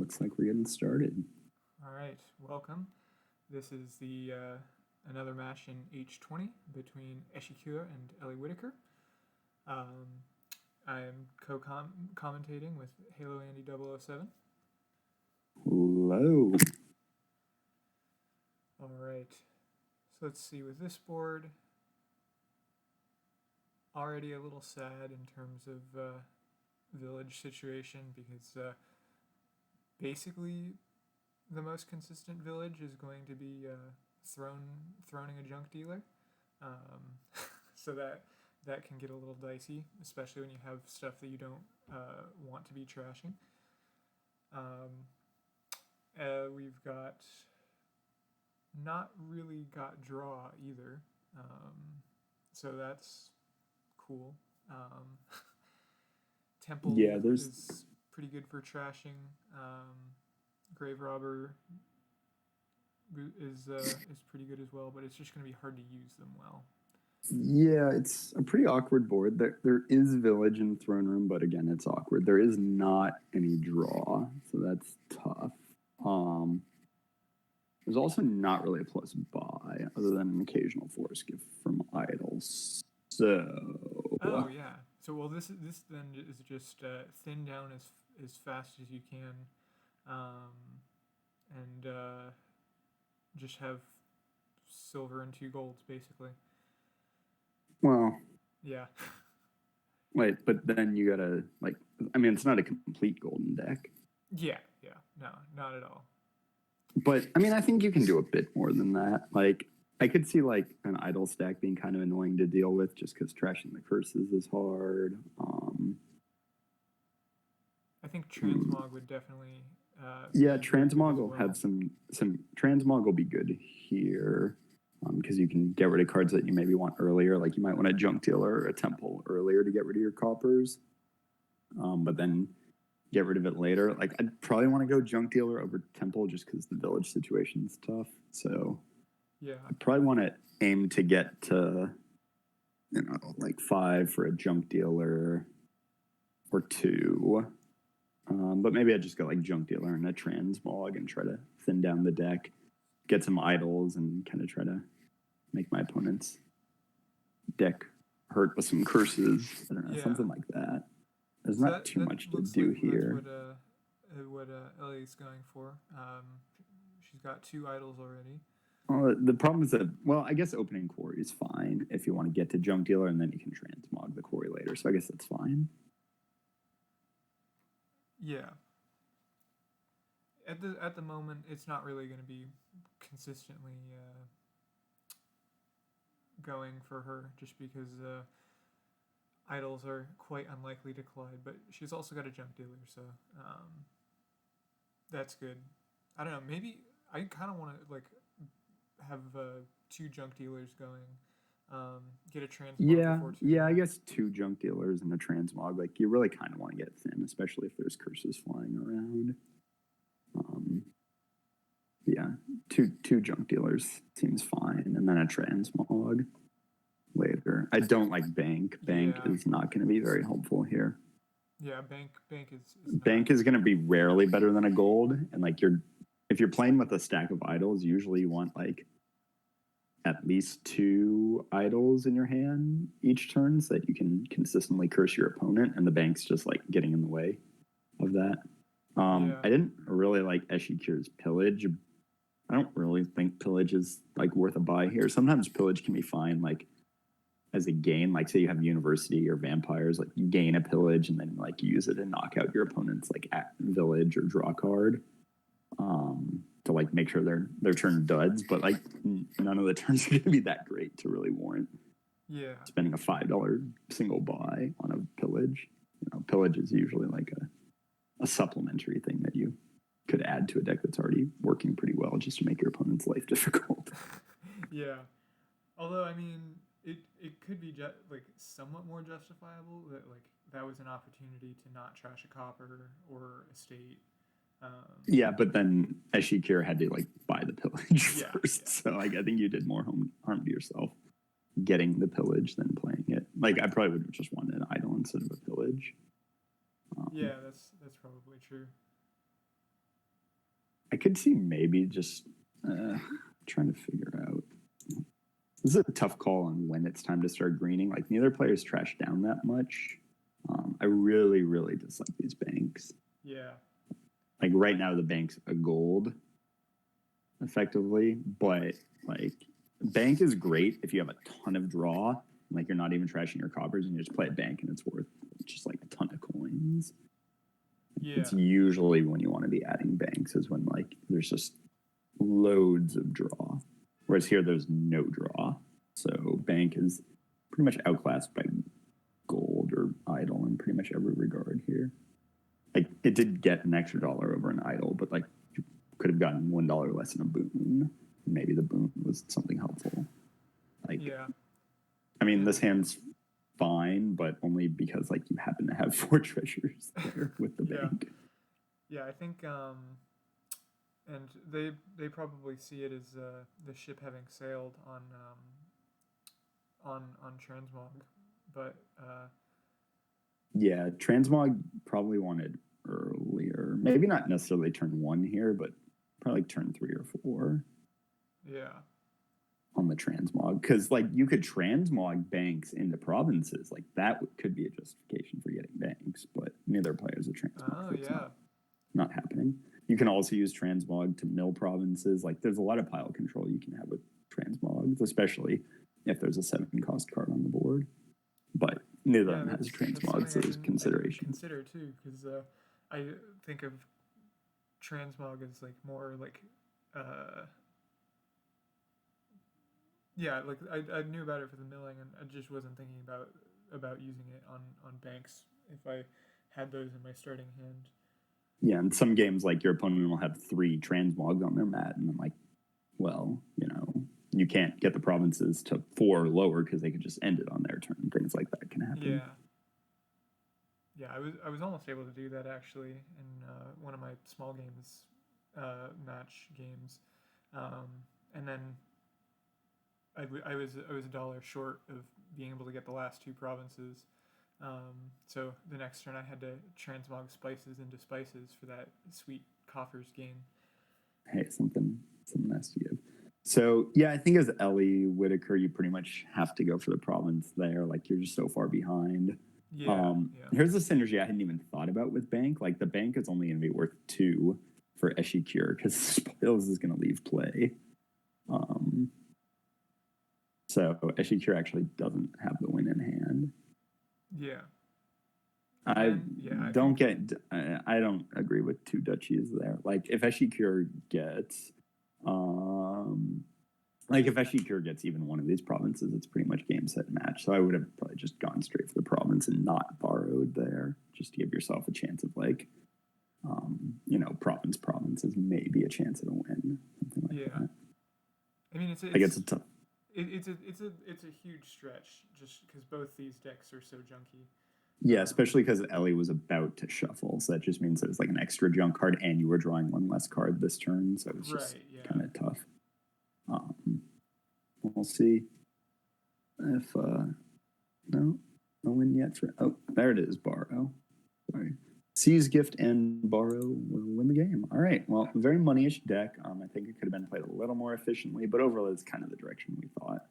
looks like we're getting started. All right, welcome. This is the another match in H20 between Echiqueur and Ellywhitaker. Um, I am co-commentating with Halo Andy 007. Hello. All right, so let's see. With this board, already a little sad in terms of village situation because basically the most consistent village is going to be throning a junk dealer. Um, so that can get a little dicey, especially when you have stuff that you don't want to be trashing. We've got not really got draw either, so that's cool. Yeah, Temple there's is pretty good for trashing. Grave Robber is pretty good as well, but it's just going to be hard to use them well. it's a pretty awkward board. There is village in throne room, but again, it's awkward. There is not any draw, so that's tough. There's also not really a plus buy other than an occasional force gift from idols. So Oh yeah. So well, this then is just thin down as fast as you can, and just have silver and 2 golds basically. well, Yeah. wait, but then you gotta it's not a complete golden deck. Yeah. No, not at all. But I think you can do a bit more than that. Like I could see like an idol stack being kind of annoying to deal with just because trashing the curses is hard. I think transmog would definitely. Transmog will well. have some transmog will be good here because you can get rid of cards that you maybe want earlier. Like you might want a junk dealer or a temple earlier to get rid of your coppers, but then get rid of it later. Like I'd probably want to go junk dealer over temple just because the village situation's tough. So yeah, I probably want to aim to get to like 5 for a junk dealer or 2. But maybe I just go like junk dealer and a transmog and try to thin down the deck, get some idols, and kind of try to make my opponent's deck hurt with some curses. I don't know, something like that. There's so not too much to do here. That's what Ellie's going for. She's got 2 idols already. Well, the problem is that, I guess opening quarry is fine if you want to get to junk dealer, and then you can transmog the quarry later. So I guess that's fine. Yeah. At the moment, it's not really going to be consistently going for her, just because idols are quite unlikely to collide. But she's also got a junk dealer, so that's good. I don't know. Maybe I kind of want to have 2 junk dealers going. Get a transmog. Yeah. I guess 2 junk dealers and a transmog. Like you really kind of want to get thin, especially if there's curses flying around. Two junk dealers seems fine, and then a transmog later. I don't like bank. Bank is not going to be very helpful here. Yeah, bank is going to be rarely better than a gold, and if you're playing with a stack of idols, usually you want like at least 2 idols in your hand each turn so that you can consistently curse your opponent, and the bank's just like getting in the way of that. I didn't really like Echiqueur's pillage. I don't really think pillage is like worth a buy here. Sometimes pillage can be fine, like as a gain. Like say you have university or vampires, like you gain a pillage and then like use it and knock out your opponent's like village or draw card. To like make sure their turn duds, but like none of the turns are going to be that great to really warrant spending a $5 single buy on a pillage. Pillage is usually like a supplementary thing that you could add to a deck that's already working pretty well just to make your opponent's life difficult. Yeah. Although, it could be somewhat more justifiable that was an opportunity to not trash a copper or a state. But then Echiqueur had to buy the pillage first. So I think you did more harm to yourself getting the pillage than playing it. I probably would have just wanted an idol instead of a pillage. Yeah, that's probably true. I could see maybe just trying to figure out. This is a tough call on when it's time to start greening. Like, neither player's trashed down that much. I really, really dislike these banks. Yeah. Like, right now, the bank's a gold, effectively. But, like, bank is great if you have a ton of draw. Like, you're not even trashing your coppers, and you just play a bank, and it's worth just, like, a ton of coins. Yeah. It's usually when you want to be adding banks is when, like, there's just loads of draw. Whereas here, there's no draw. So bank is pretty much outclassed by gold or idle in pretty much every regard here. Like, it did get an extra dollar over an idle, but, like, you could have gotten $1 less in a boon. Maybe the boon was something helpful. Like, Yeah. I mean, this hand's fine, but only because, like, you happen to have 4 treasures there with the bank. Yeah, I think, and they probably see it as the ship having sailed on transmog, but yeah, transmog probably wanted earlier. Maybe not necessarily turn 1 here, but probably like turn 3 or 4. Yeah. On the transmog, because, like, you could transmog banks into provinces. Like, that could be a justification for getting banks, but neither player's a transmog. Oh, yeah. Not happening. You can also use transmog to mill provinces. Like, there's a lot of pile control you can have with transmogs, especially if there's a 7 cost card on the board. But neither of them has transmog, so there's consideration. Consider too, because I think of transmog as, like, more like yeah, like I knew about it for the milling, and I just wasn't thinking about using it on banks if I had those in my starting hand. Yeah, in some games, like, your opponent will have 3 transmogs on their mat, and I'm like, well, you can't get the provinces to 4 or lower because they could just end it on their turn. Things like that can happen. Yeah, I was almost able to do that, actually, in one of my small games, match games, and then I was $1 short of being able to get the last 2 provinces. So the next turn I had to transmog spices into spices for that sweet coffers gain. Hey, something nice to give. So yeah, I think as Ellywhitaker, you pretty much have to go for the province there. Like, you're just so far behind. Yeah. Here's a synergy I hadn't even thought about with bank. Like, the bank is only going to be worth 2 for Echiqueur because spoils is going to leave play. So Echiqueur actually doesn't have the win in hand. Yeah. I don't agree with 2 duchies there. Like, if Echiqueur gets even one of these provinces, it's pretty much game, set, match. So I would have probably just gone straight for the province and not borrowed there, just to give yourself a chance of, like, province is maybe a chance at a win, something like that. I mean, it's a tough. It's a huge stretch just because both these decks are so junky. Yeah, especially because Ellie was about to shuffle, so that just means there's, like, an extra junk card, and you were drawing 1 less card this turn, so it's just kind of tough. We'll see if no win yet for. Oh, there it is. Borrow. Sorry. Seize, gift, and borrow will win the game. All right. Well, very money-ish deck. I think it could have been played a little more efficiently, but overall, it's kind of the direction we thought.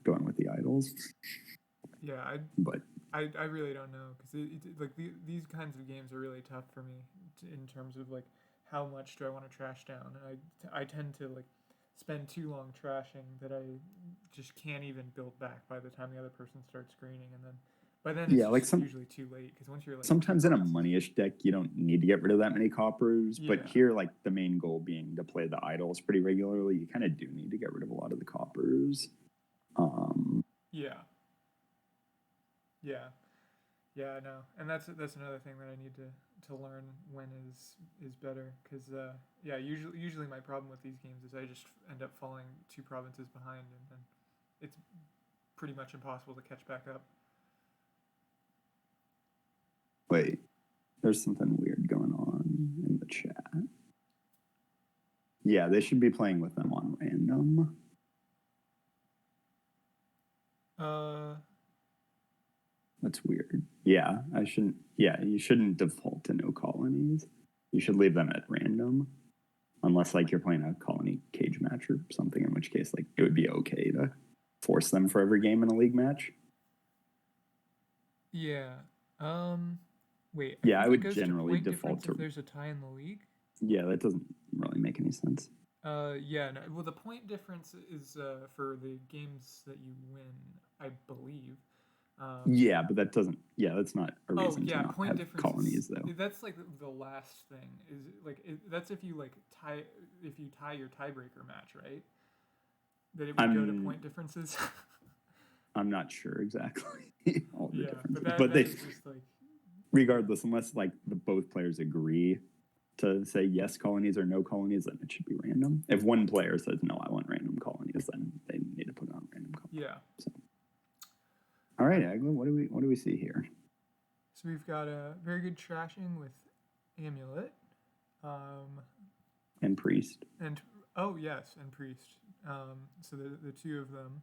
Going with the idols. Yeah, I really don't know, because like these kinds of games are really tough for me in terms of, like, how much do I want to trash down, and I tend to, like, spend too long trashing that I just can't even build back by the time the other person starts greening, and then by then it's usually too late, because once you're, like, sometimes in a money-ish deck you don't need to get rid of that many coppers, but here, like, the main goal being to play the idols pretty regularly, you kind of do need to get rid of a lot of the coppers. Yeah, I know, and that's another thing that I need to learn when is better, because usually my problem with these games is I just end up falling 2 provinces behind, and then it's pretty much impossible to catch back up. Wait, there's something weird going on in the chat. Yeah, they should be playing with them on random. That's weird. Yeah, I shouldn't. Yeah, you shouldn't default to no colonies. You should leave them at random, unless like you're playing a colony cage match or something, in which case like it would be okay to force them for every game in a league match. Yeah. Wait. Yeah, I think it would goes generally to point default difference to. if there's a tie in the league. Yeah, that doesn't really make any sense. Yeah. No, well, the point difference is for the games that you win, I believe. Yeah, but that doesn't. Yeah, that's not a Oh reason to yeah, not point have difference colonies, though. that's like the last thing is like that's if you like tie if you tie your tiebreaker match, right? That it would go to point differences. I'm not sure exactly all the Yeah, differences, but but that they, is just like regardless, unless like both players agree to say yes colonies or no colonies, then it should be random. If one player says no, I want random colonies, then they need to put it on random colonies. yeah. So. All right, Agla, what do we see here? So we've got a very good trashing with Amulet, and Priest, and oh yes, and Priest. So the two of them.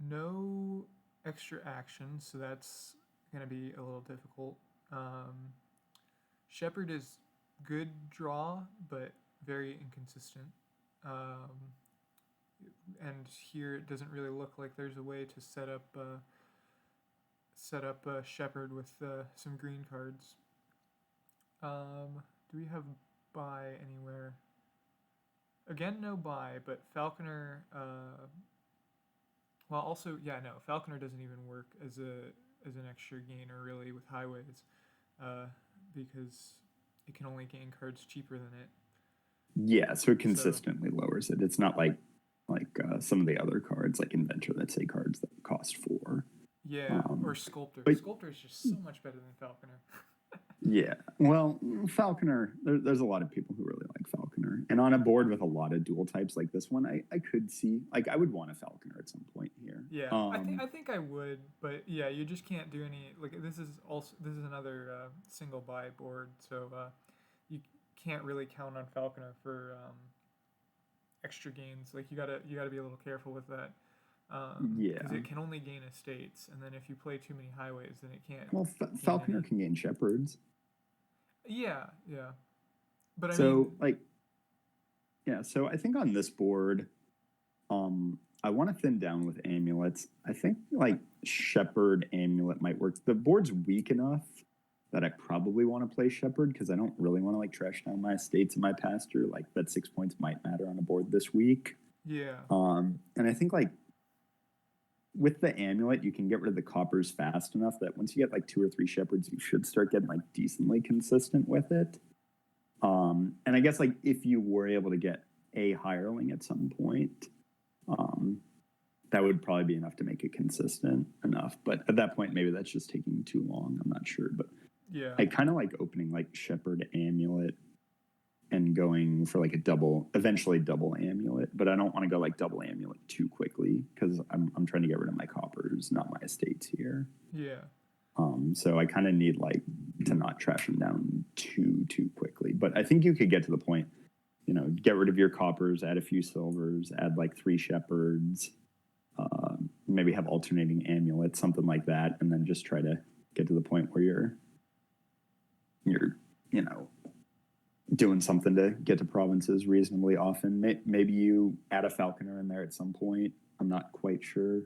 No extra action, so that's gonna be a little difficult. Shepherd is good draw, but very inconsistent. And here it doesn't really look like there's a way to set up Shepherd with some green cards. Do we have buy anywhere? Again, no buy, but Falconer. Well, also Falconer doesn't even work as an extra gainer really with highways, because it can only gain cards cheaper than it. Yeah, so it consistently lowers it. It's not like some of the other cards, like Inventor, that say cards that cost 4. Yeah, or Sculptor. Sculptor is just so much better than Falconer. Yeah, well, Falconer, there's a lot of people who really like Falconer. And on a board with a lot of dual types like this one, I could see, like, I would want a Falconer at some point here. Yeah, I think I would, but yeah, you just can't do any, like, this is another single buy board, so you can't really count on Falconer for extra gains. Like, you gotta be a little careful with that. Yeah. Because it can only gain estates, and then if you play too many highways, then it can't. Well, Falconer can gain shepherds. Yeah. But so I think on this board, I want to thin down with amulets. I think like Shepherd Amulet might work. The board's weak enough that I probably want to play Shepherd because I don't really want to like trash down my estates and my pasture. Like that 6 points might matter on a board this week. Yeah. And I think like with the amulet, you can get rid of the coppers fast enough that once you get like 2 or 3 shepherds, you should start getting like decently consistent with it. And I guess like if you were able to get a hireling at some point, that would probably be enough to make it consistent enough. But at that point, maybe that's just taking too long. I'm not sure. But yeah, I kind of like opening like Shepherd Amulet and going for like eventually double amulet, but I don't want to go like double amulet too quickly because I'm trying to get rid of my coppers, not my estates here. Yeah. So I kind of need like to not trash them down too quickly. But I think you could get to the point, get rid of your coppers, add a few silvers, add like 3 shepherds, maybe have alternating amulets, something like that, and then just try to get to the point where you're doing something to get to provinces reasonably often. Maybe you add a Falconer in there at some point. I'm not quite sure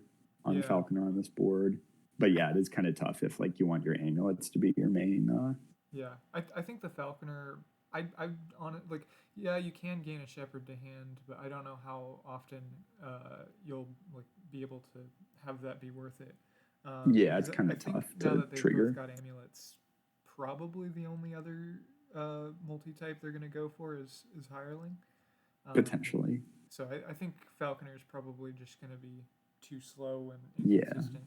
on Falconer on this board. But yeah, it is kind of tough if like you want your amulets to be your main. Yeah, I think the Falconer, I on it, like, yeah, you can gain a Shepherd to hand, but I don't know how often you'll like be able to have that be worth it. Yeah, it's kind of tough to trigger. Both got amulets. Probably the only other multi-type they're going to go for is hireling. Potentially. So I think Falconer is probably just going to be too slow and inconsistent.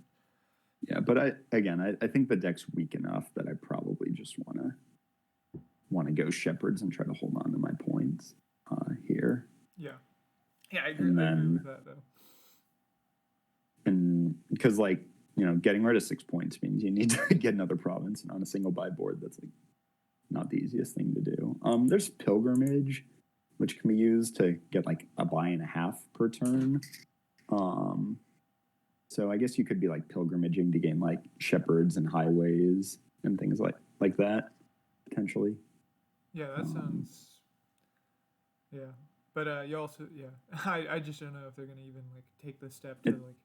Yeah, but I think the deck's weak enough that I probably just want to go shepherds and try to hold on to my points here. Yeah, I agree with that though. And because like getting rid of 6 points means you need to get another province, and on a single buy board, that's like not the easiest thing to do. There's Pilgrimage, which can be used to get like a buy and a half per turn. So I guess you could be like pilgrimaging to gain like shepherds and highways. and things like that potentially. Yeah, that sounds. Yeah, but you also I just don't know if they're gonna even like take the step to It, like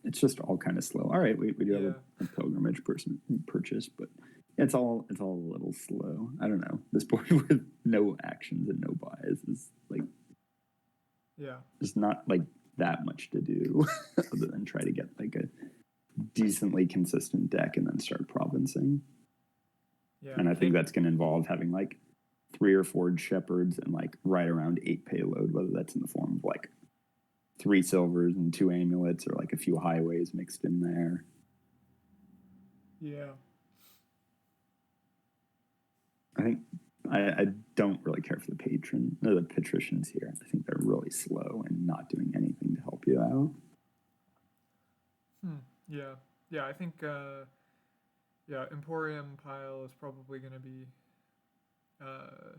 it's just all kind of slow. All right, we do have yeah a pilgrimage purchase, but it's all a little slow. I don't know. This board with no actions and no buys is like yeah there's not like that much to do other than try to get like a decently consistent deck and then start provincing. yeah. And I think that's going to involve having like 3 or 4 shepherds and like right around 8 payload, whether that's in the form of like 3 silvers and 2 amulets or like a few highways mixed in there. Yeah. I think I don't really care for the patricians here. I think they're really slow and not doing anything to help you out. Yeah. Yeah. I think yeah, Emporium pile is probably going to be uh,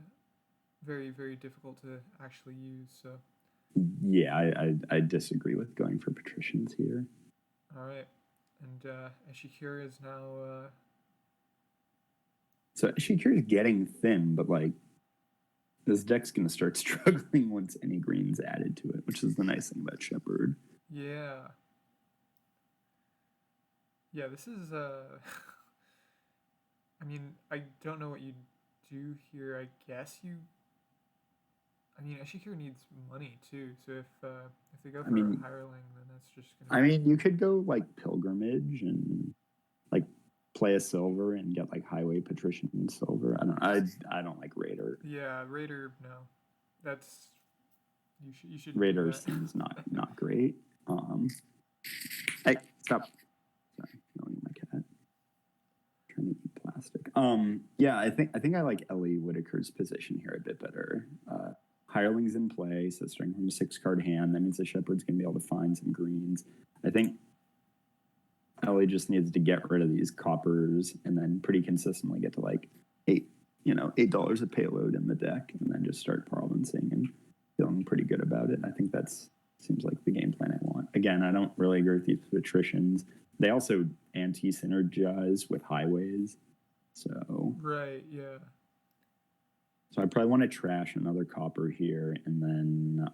very very difficult to actually use. So Yeah, I disagree with going for patricians here. all right, and Echiqueur is now. So Echiqueur is getting thin, but like this deck's going to start struggling once any green's added to it, which is the nice thing about Shepherd. Yeah. Yeah, this is I mean, I don't know what you do here. I guess you I mean, Echiqueur needs money too. So if they go for a hireling, then that's just gonna. I mean, you could go like pilgrimage and like play a silver and get like highway patrician and silver. I don't like Raider. Yeah, Raider. No, that's you should. Raider seems not great. Hey, stop! Sorry, yelling at my cat. Trying to eat plastic. Yeah, I think I like Ellywhitaker's position here a bit better. Hireling's in play, so starting from a 6-card hand, that means the Shepherd's going to be able to find some greens. I think Ellie just needs to get rid of these coppers and then pretty consistently get to like $8 a payload in the deck, and then just start provincing and feeling pretty good about it. I think that's seems like the game plan I want. Again, I don't really agree with these patricians. They also anti-synergize with highways, so right, yeah. So I probably want to trash another copper here, and then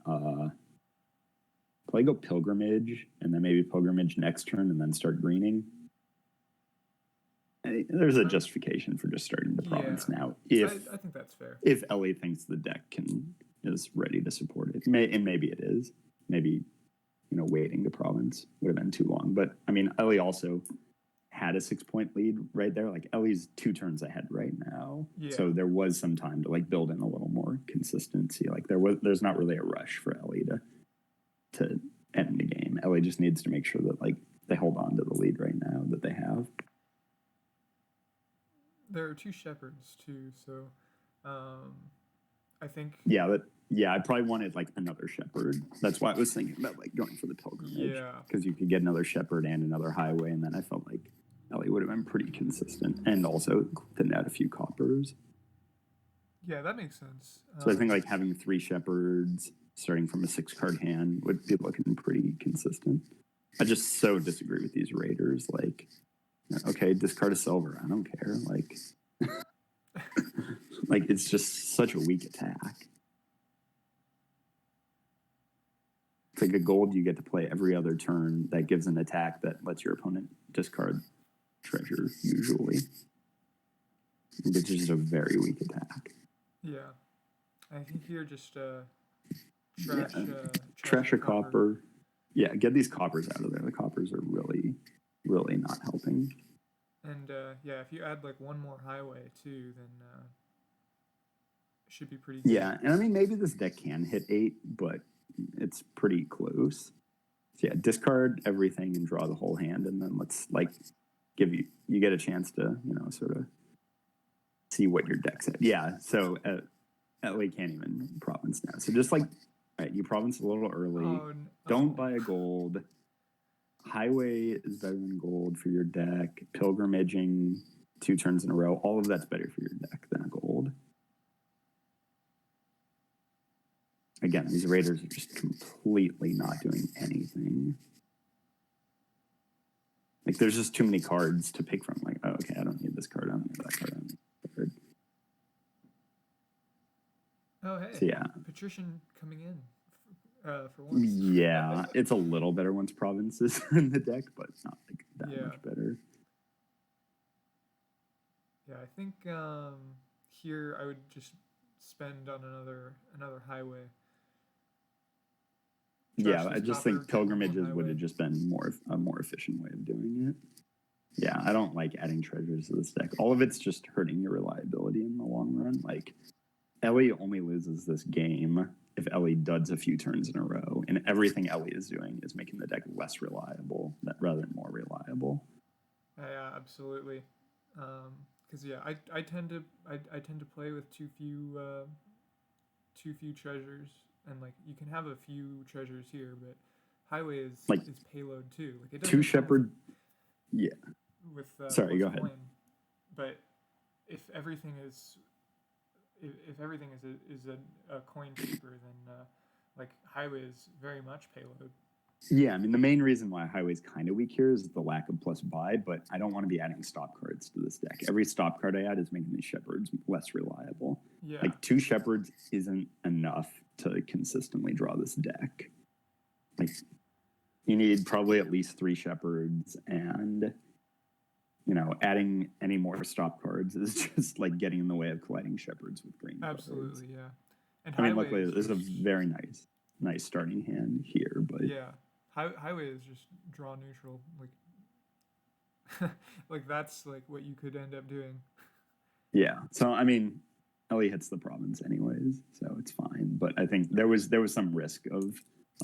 probably go pilgrimage, and then maybe pilgrimage next turn, and then start greening. There's a justification for just starting the province now. If I think that's fair. If Ellie thinks the deck is ready to support it, and maybe it is. Maybe waiting to province would have been too long. But I mean, Ellie also had a 6-point lead right there. Like Ellie's 2 turns ahead right now, so there was some time to like build in a little more consistency. Like there's not really a rush for Ellie to end the game. Ellie just needs to make sure that like they hold on to the lead right now that they have. There are 2 shepherds too, so I think I probably wanted like another shepherd. That's why I was thinking about like going for the pilgrimage, because you could get another shepherd and another highway, and then I felt like Ellie would have been pretty consistent and also thin out a few coppers. Yeah, that makes sense. So I think like having 3 shepherds starting from a 6-card hand would be looking pretty consistent. I just so disagree with these raiders. Like, okay, discard a silver. I don't care. Like, like it's just such a weak attack. It's like a gold you get to play every other turn that gives an attack that lets your opponent discard treasure, usually. Which is just a very weak attack. Yeah. I think here just trash a copper. Yeah, get these coppers out of there. The coppers are really, really not helping. And if you add like 1 more highway too, then it should be pretty good. Yeah, and I mean, maybe this deck can hit 8, but it's pretty close. So yeah, discard everything and draw the whole hand, and then let's like give you get a chance to sort of see what your deck's at. Yeah, so Ellie can't even province now. So just like, all right, you province a little early. Don't buy a gold. Highway is better than gold for your deck. Pilgrimaging 2 turns in a row. All of that's better for your deck than a gold. Again, these raiders are just completely not doing anything. Like, there's just too many cards to pick from. Like, oh, okay, I don't need this card. I don't need that card. I don't need that card. Oh, hey. So, yeah. Patrician coming in for once. Yeah, it's a little better once Province is in the deck, but not like that much better. Yeah, I think here I would just spend on another highway. Yeah, I just think pilgrimages would have just been a more efficient way of doing it. Yeah, I don't like adding treasures to this deck. All of it's just hurting your reliability in the long run. Like, Ellie only loses this game if Ellie duds a few turns in a row, and everything Ellie is doing is making the deck less reliable rather than more reliable. Yeah, absolutely. Because I tend to play with too few treasures, and like you can have a few treasures here, but highway is payload too. Like it doesn't 2 shepherd. Yeah. With sorry, go ahead. But if everything is a coin cheaper, then like highway is very much payload. Yeah, I mean, the main reason why highway's kind of weak here is the lack of plus buy, but I don't want to be adding stop cards to this deck. Every stop card I add is making these shepherds less reliable. Yeah. Like, 2 shepherds isn't enough to consistently draw this deck. Like, you need probably at least 3 shepherds, and, you know, adding any more stop cards is just like getting in the way of colliding shepherds with green Absolutely, cards. Yeah. And I mean, luckily, this is a very nice starting hand here, but yeah. Highway is just draw neutral, like like that's like what you could end up doing. Yeah. So I mean, Ellie hits the Province anyways, so it's fine. But I think there was some risk of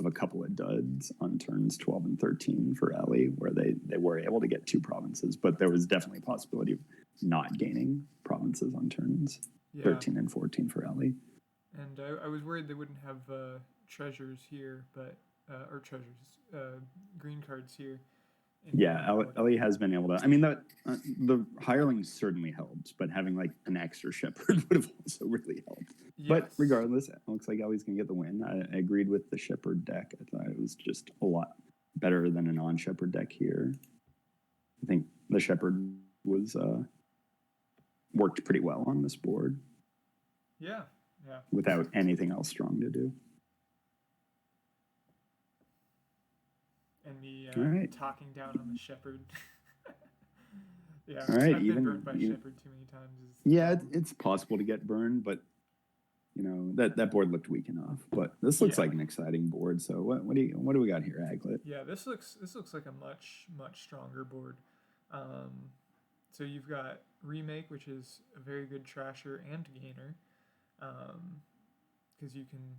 a couple of duds on turns 12 and 13 for Ellie, where they were able to get 2 Provinces, but there was definitely a possibility of not gaining Provinces on turns 13 and 14 for Ellie. And I was worried they wouldn't have treasures here, but or treasures, green cards here. Yeah, Ellie has been able to. I mean, the hireling certainly helps, but having like an extra shepherd would have also really helped. Yes. But regardless, it looks like Ellie's gonna get the win. I agreed with the shepherd deck. I thought it was just a lot better than a non-shepherd deck here. I think the shepherd was worked pretty well on this board. Yeah. Without anything else strong to do. And me talking down on the shepherd. Yeah. All right. I've been burned by shepherd too many times. Yeah, it's possible to get burned, but you know that board looked weak enough. But this looks like an exciting board. So what do we got here, Aglet? Yeah, this looks like a much stronger board. So you've got Remake, which is a very good trasher and gainer. Because you can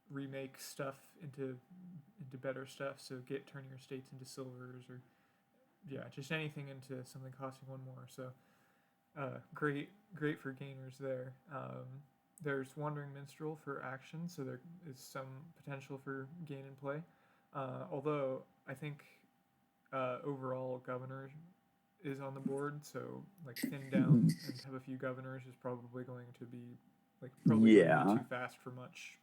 remake stuff into better stuff, so turn your states into silvers, or just anything into something costing 1 more. So great for gainers there. There's Wandering Minstrel for action, so there is some potential for gain and play. Although I think overall Governor is on the board, so like thin down and have a few governors is probably going to be probably too fast for much.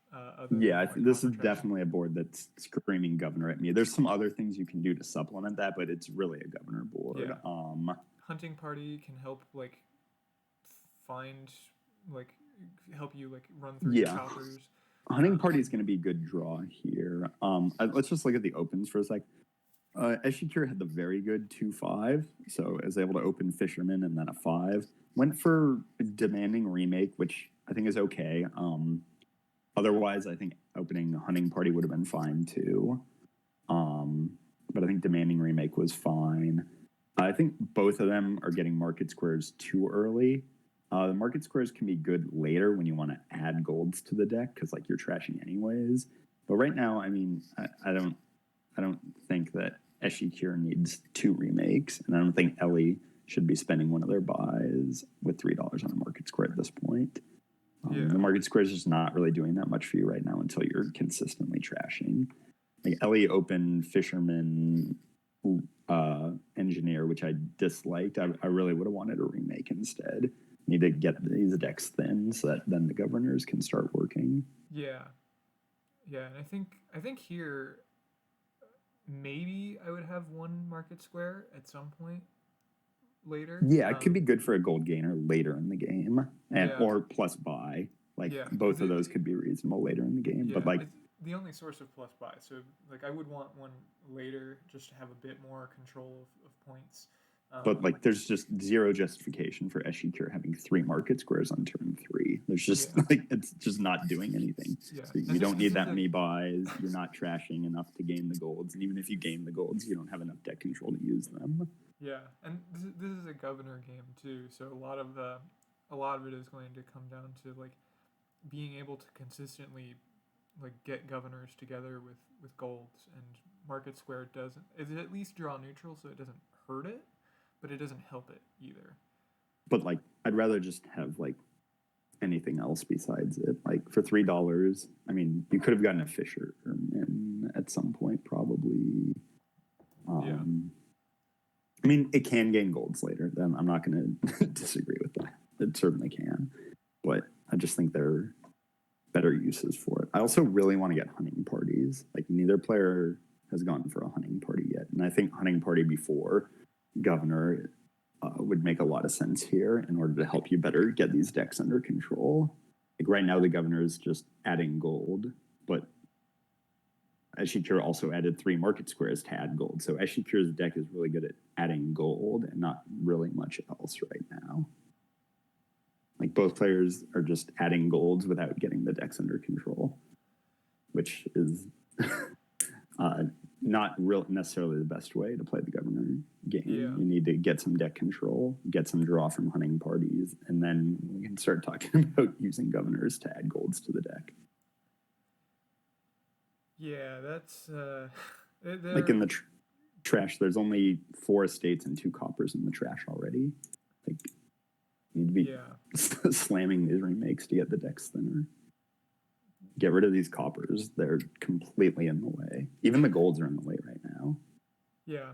This is definitely a board that's screaming governor at me. There's some other things you can do to supplement that, but it's really a governor board. Yeah. Hunting Party can help help you run through choppers. Hunting Party is going to be a good draw here. Let's just look at the opens for a sec. Echiqueur had the very good 2/5, so I was able to open Fisherman and then a 5. Went for Demanding Remake, which I think is okay. Otherwise, I think opening Hunting Party would have been fine too. But I think Demanding Remake was fine. I think both of them are getting market squares too early. The market squares can be good later when you want to add golds to the deck because you're trashing anyways. But right now, I mean, I don't think that Echiqueur needs 2 remakes, and I don't think Ellie should be spending one of their buys with $3 on a market square at this point. The market square is just not really doing that much for you right now until you're consistently trashing. Ellie opened Fisherman Engineer, which I disliked. I really would have wanted a remake instead. Need to get these decks thin so that then the governors can start working. Yeah, and I think here maybe I would have one market square at some point later. Yeah, it could be good for a gold gainer later in the game, and Yeah, or plus buy. Like yeah, both of those could be reasonable later in the game. yeah, But like, it's the only source of plus buy. So like I would want one later just to have a bit more control of points. there's just zero justification for Echiqueur having 3 market squares on turn 3. There's just Yeah, like it's just not doing anything. yeah, So and you don't need that many buys. You're not trashing enough to gain the golds, and even if you gain the golds, you don't have enough deck control to use them. yeah, and this is a governor game too. So a lot of it is going to come down to like being able to consistently like get governors together with golds, and market square doesn't, it at least draw neutral, so it doesn't hurt it, but it doesn't help it either. But like, I'd rather just have like anything else besides it. Like for $3, I mean, you could have gotten a Fisher in at some point, probably. Yeah. I mean, it can gain golds later. Then I'm not going to disagree with that. It certainly can, but I just think there are better uses for it. I also really want to get hunting parties. Like neither player has gone for a hunting party yet, and I think hunting party before governor would make a lot of sense here in order to help you better get these decks under control. Like right now, the governor is just adding gold, but Echiqueur also added 3 market squares to add gold. So Echiqueur's deck is really good at adding gold and not really much else right now. Like both players are just adding golds without getting the decks under control, which is not real necessarily the best way to play the governor game. Yeah. You need to get some deck control, get some draw from hunting parties, and then we can start talking about using governors to add golds to the deck. Yeah, that's like in the trash. There's only 4 estates and 2 coppers in the trash already. Like you need to be slamming these remakes to get the decks thinner. Get rid of these coppers. They're completely in the way. Even the golds are in the way right now. Yeah.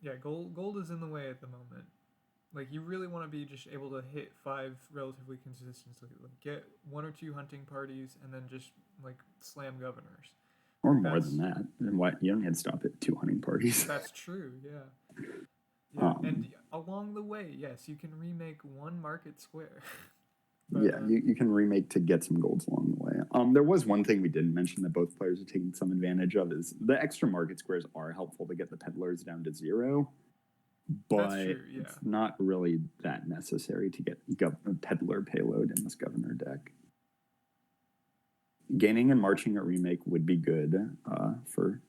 Yeah, gold is in the way at the moment. Like you really want to be just able to hit 5 relatively consistently. Like get 1 or 2 hunting parties and then just like slam governors. Or more than that. And why you don't need to stop at 2 hunting parties. That's true, yeah. Yeah, and along the way, yes, you can remake 1 market square. But, yeah, you can remake to get some golds along the way. There was one thing we didn't mention that both players are taking some advantage of is the extra market squares are helpful to get the peddlers down to 0. But true, yeah. It's not really that necessary to get a peddler payload in this governor deck. Gaining and marching a remake would be good for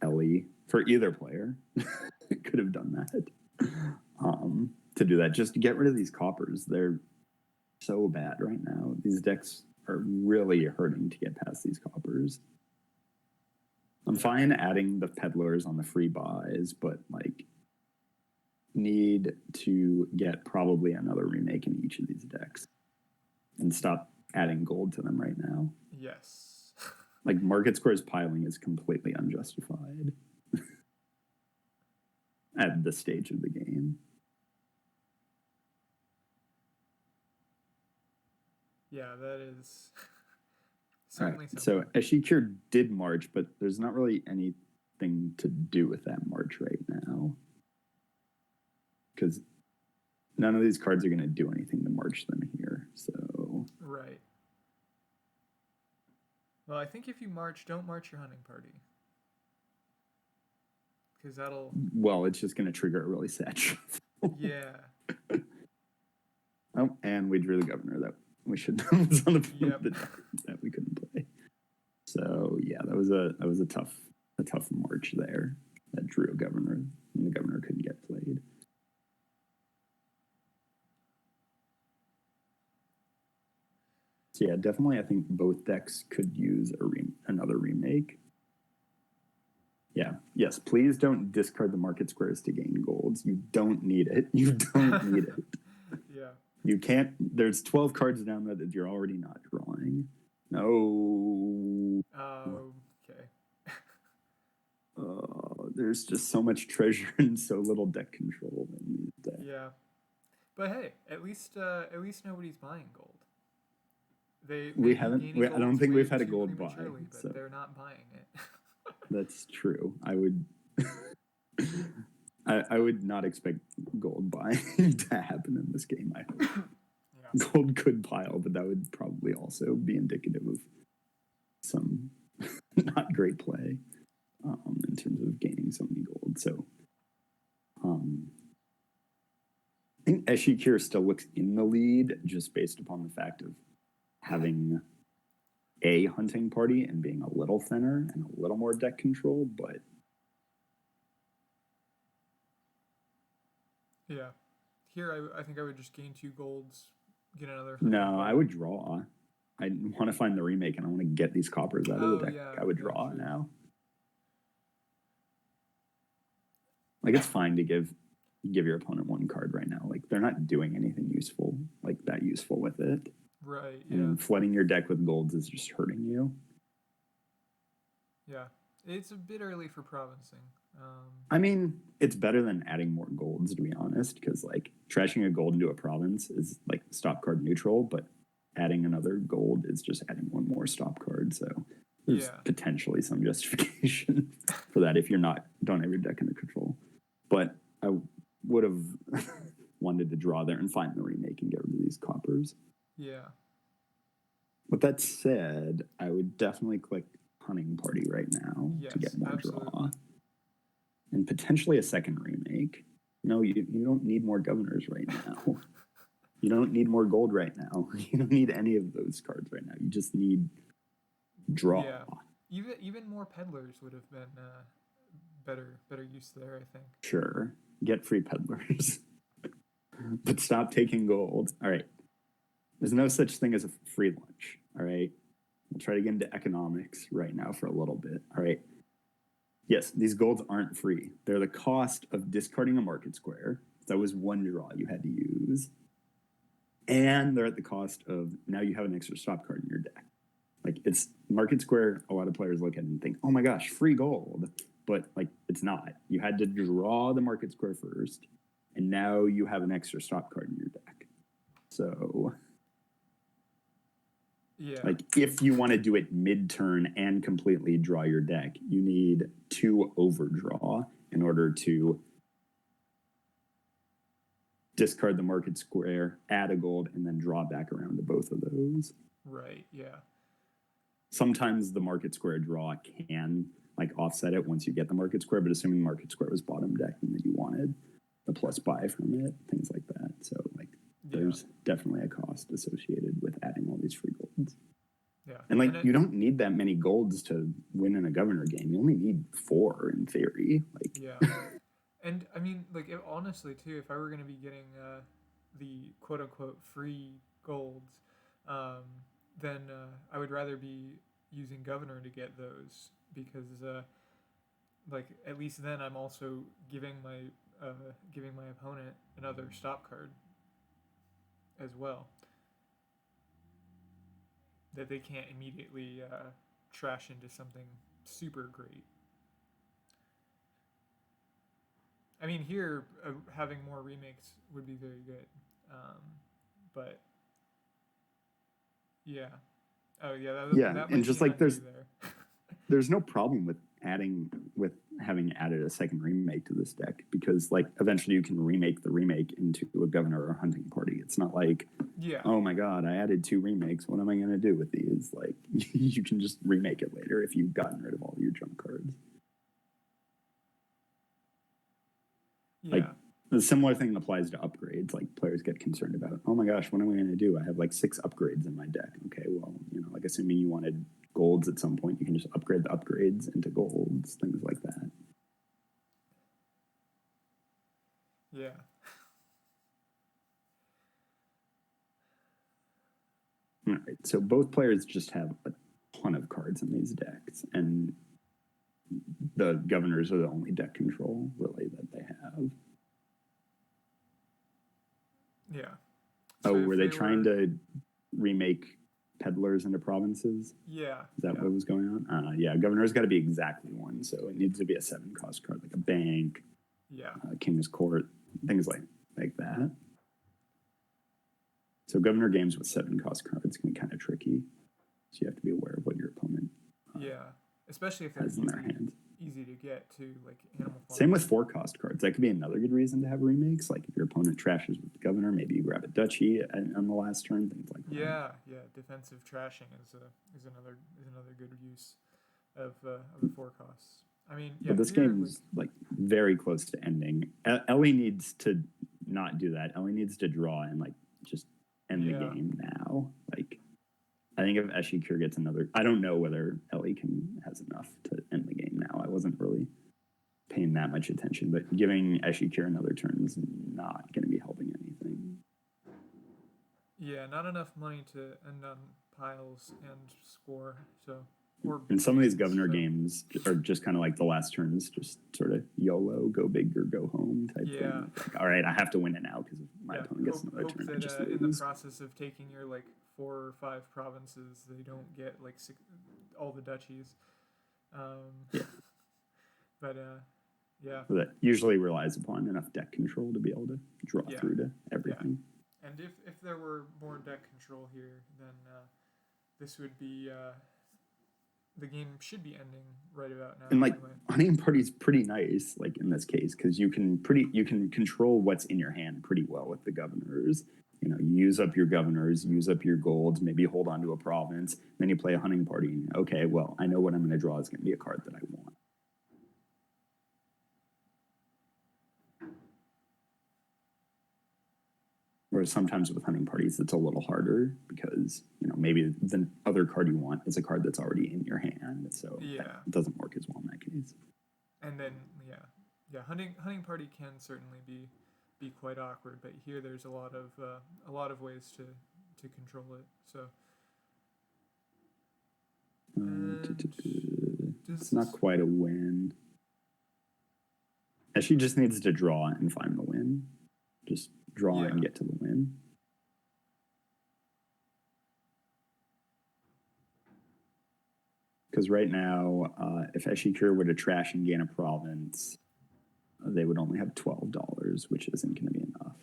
Ellie, for either player. Could have done that. To do that, just to get rid of these coppers. They're so bad right now. These decks are really hurting to get past these coppers. I'm fine adding the peddlers on the free buys, but like need to get probably another remake in each of these decks and stop adding gold to them right now. Yes. Like market squares piling is completely unjustified at this stage of the game. Yeah, that is certainly something. So Echiqueur did march, but there's not really anything to do with that march right now. Because none of these cards are going to do anything to march them here. So right. Well, I think if you don't march your hunting party. Because that'll... Well, it's just going to trigger a really sad shuffle. Yeah. Oh, and we drew the governor that we should know was on the that we couldn't play. So yeah, that was a tough march there. That drew a governor, and the governor couldn't get played. So yeah, definitely, I think both decks could use another remake. Yeah, yes, please don't discard the market squares to gain golds. You don't need it. You don't need it. Yeah. You can't. There's 12 cards down there that you're already not drawing. No. Okay. There's just so much treasure and so little deck control in these decks. Yeah, but hey, at least nobody's buying gold. I don't think we've had a gold buy. But they're not buying it. That's true. I would. I would not expect gold buying to happen in this game. I hope Yeah. gold could pile, but that would probably also be indicative of some not great play in terms of gaining so many gold. So I think Echiqueur still looks in the lead just based upon the fact of having a hunting party and being a little thinner and a little more deck control, but Yeah. Here, I think I would just gain 2 golds, get another. no, I would draw. I want to find the remake and I want to get these coppers out of the Oh, deck. yeah, I would yeah, draw true. now. Like it's fine to give your opponent 1 card right now. Like they're not doing anything useful, like that useful with it. Right. Yeah. And flooding your deck with golds is just hurting you. Yeah. It's a bit early for provincing. I mean, it's better than adding more golds, to be honest, because like trashing a gold into a province is like stop card neutral, but adding another gold is just adding 1 more stop card. So there's potentially some justification for that if you're don't have your deck under control. But I would have wanted to draw there and find the remake and get rid of these coppers. Yeah. With that said, I would definitely click hunting party right now to get more draw. And potentially a second remake. No, you don't need more governors right now. You don't need more gold right now. You don't need any of those cards right now. You just need draw. Yeah. Even more peddlers would have been better use there, I think. Sure. Get free peddlers. But stop taking gold. All right. There's no such thing as a free lunch. All right. We'll try to get into economics right now for a little bit. All right. Yes, these golds aren't free. They're the cost of discarding a market square. That was 1 draw you had to use. And they're at the cost of now you have an extra stop card in your deck. Like it's market square, a lot of players look at it and think, oh my gosh, free gold. But like it's not. You had to draw the market square first, and now you have an extra stop card in your deck. So like if you want to do it mid-turn and completely draw your deck, you need 2 overdraw in order to discard the market square, add a gold, and then draw back around to both of those. Right, yeah. Sometimes the market square draw can like offset it once you get the market square, but assuming the market square was bottom deck and that you wanted the plus buy from it, things like that. So like there's definitely a cost associated with adding all these free golds. Yeah. And like you don't need that many golds to win in a governor game. You only need 4 in theory. Like And I mean, like honestly too, if I were going to be getting the quote unquote free golds, then I would rather be using governor to get those because like at least then I'm also giving my opponent another stop card as well that they can't immediately trash into something super great. I mean, here having more remakes would be very good, but yeah, that and just like there's there. there's no problem with having added a second remake to this deck because like eventually you can remake the remake into a governor or a hunting party. It's not like oh my god, I added 2 remakes. What am I going to do with these? Like you can just remake it later if you've gotten rid of all your junk cards. Like the similar thing applies to upgrades. Like players get concerned about, oh my gosh, what am I going to do? I have like 6 upgrades in my deck. Okay, well, like assuming you wanted golds at some point, you can just upgrade the upgrades into golds, things like that. Yeah. All right, so both players just have a ton of cards in these decks, and the governors are the only deck control really that they have. Yeah. So were they trying to remake peddlers into provinces? Yeah. Is that what was going on? Yeah, governor's got to be exactly 1, so it needs to be a 7-cost card, like a bank, King's Court, things like that. So governor games with 7-cost cards can be kind of tricky, so you have to be aware of what your opponent especially if they're has in their hands. easy to get too, like animal farm. Same with 4-cost cards. That could be another good reason to have remakes. Like if your opponent trashes with the governor, maybe you grab a duchy on the last turn, things like that. Yeah, defensive trashing is another good use of the 4 costs. I mean, yeah. But this game's like very close to ending. Ellie needs to not do that. Ellie needs to draw and like just end the game now. Like I think if Echiqueur gets another, I don't know whether Ellie has enough to end the game now. I wasn't really paying that much attention, but giving Echiqueur another turn is not going to be helping anything. Yeah, not enough money to end on piles and score. So, and some of these governor games are just kind of like the last turns, just sort of YOLO, go big or go home type thing. Like, all right, I have to win it now because if my opponent gets another turn, I just lose. In the process of taking your like 4 or 5 provinces, they don't get like all the duchies. But yeah. So that usually relies upon enough deck control to be able to draw through to everything. Yeah. And if there were more deck control here, then this would be the game should be ending right about now. And like hunting party's pretty nice, like in this case, because you can control what's in your hand pretty well with the governors. You know, you use up your governors, use up your golds, maybe hold on to a province, then you play a hunting party. Okay, well, I know what I'm going to draw is going to be a card that I want. Whereas sometimes with hunting parties, it's a little harder because, you know, maybe the other card you want is a card that's already in your hand. So it doesn't work as well in that case. And then, hunting party can certainly be quite awkward, but here there's a lot of ways to control it. So it's not quite a win. She just needs to draw and find the win. Just draw and get to the win. Because right now, if Echiqueur were to trash and gain a province, they would only have $12, which isn't going to be enough.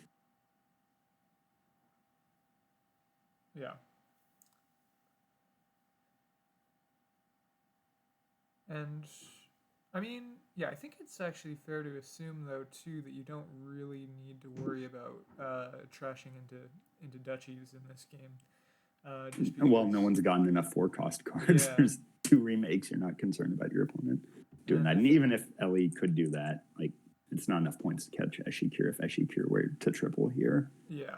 Yeah. And I mean, I think it's actually fair to assume, though, too, that you don't really need to worry about trashing into duchies in this game. Just because, well, no one's gotten enough 4-cost cards. Yeah. There's 2 remakes. You're not concerned about your opponent doing that. And even if Ellie could do that, like it's not enough points to catch Echiqueur if Echiqueur were to triple here. Yeah.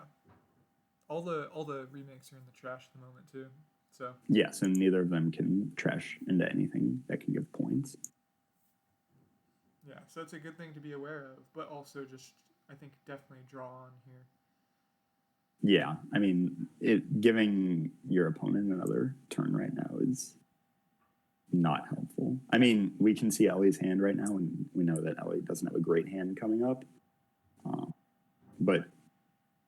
All the remakes are in the trash at the moment, too. So yes, and neither of them can trash into anything that can give points. Yeah, so it's a good thing to be aware of, but also just, I think, definitely draw on here. Yeah, I mean, giving your opponent another turn right now is not helpful. I mean, we can see Ellie's hand right now, and we know that Ellie doesn't have a great hand coming up. But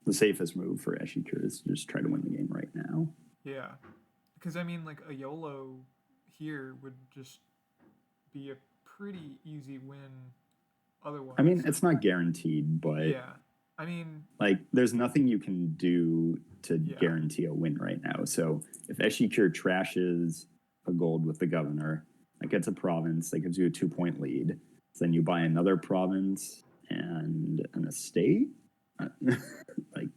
the safest move for Echiqueur is to just try to win the game right now. Yeah, because, I mean, like, a YOLO here would just be a pretty easy win otherwise. I mean, it's not guaranteed, but yeah, I mean, like there's nothing you can do to guarantee a win right now. So if Echiqueur trashes a gold with the governor, that gets a province, that gives you a 2-point lead. So then you buy another province and an estate. Like,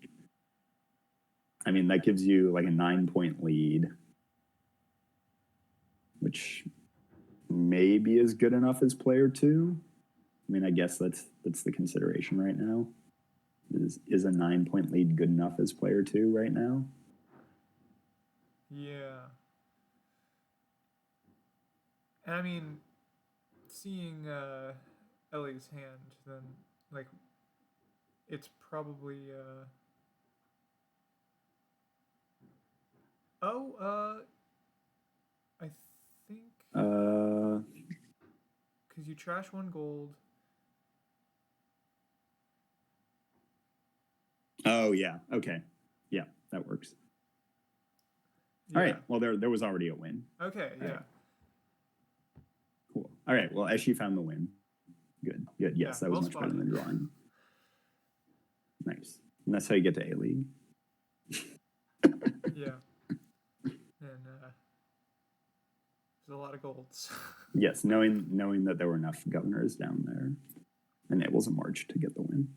I mean, that gives you like a 9-point lead, which maybe is good enough as player 2. I mean, I guess that's the consideration right now. Is a 9-point lead good enough as player 2 right now? Yeah. And I mean, seeing Ellie's hand, then like it's probably I think because you trash 1 gold. Oh yeah, okay, yeah, that works. Yeah. All right, well there was already a win. Okay, all yeah. Right. Cool. All right, well Eshi found the win. Good. Yes, that was much better than drawing. Nice. And that's how you get to A-League. Yeah. And a lot of golds. Yes, knowing that there were enough governors down there enables a march to get the win.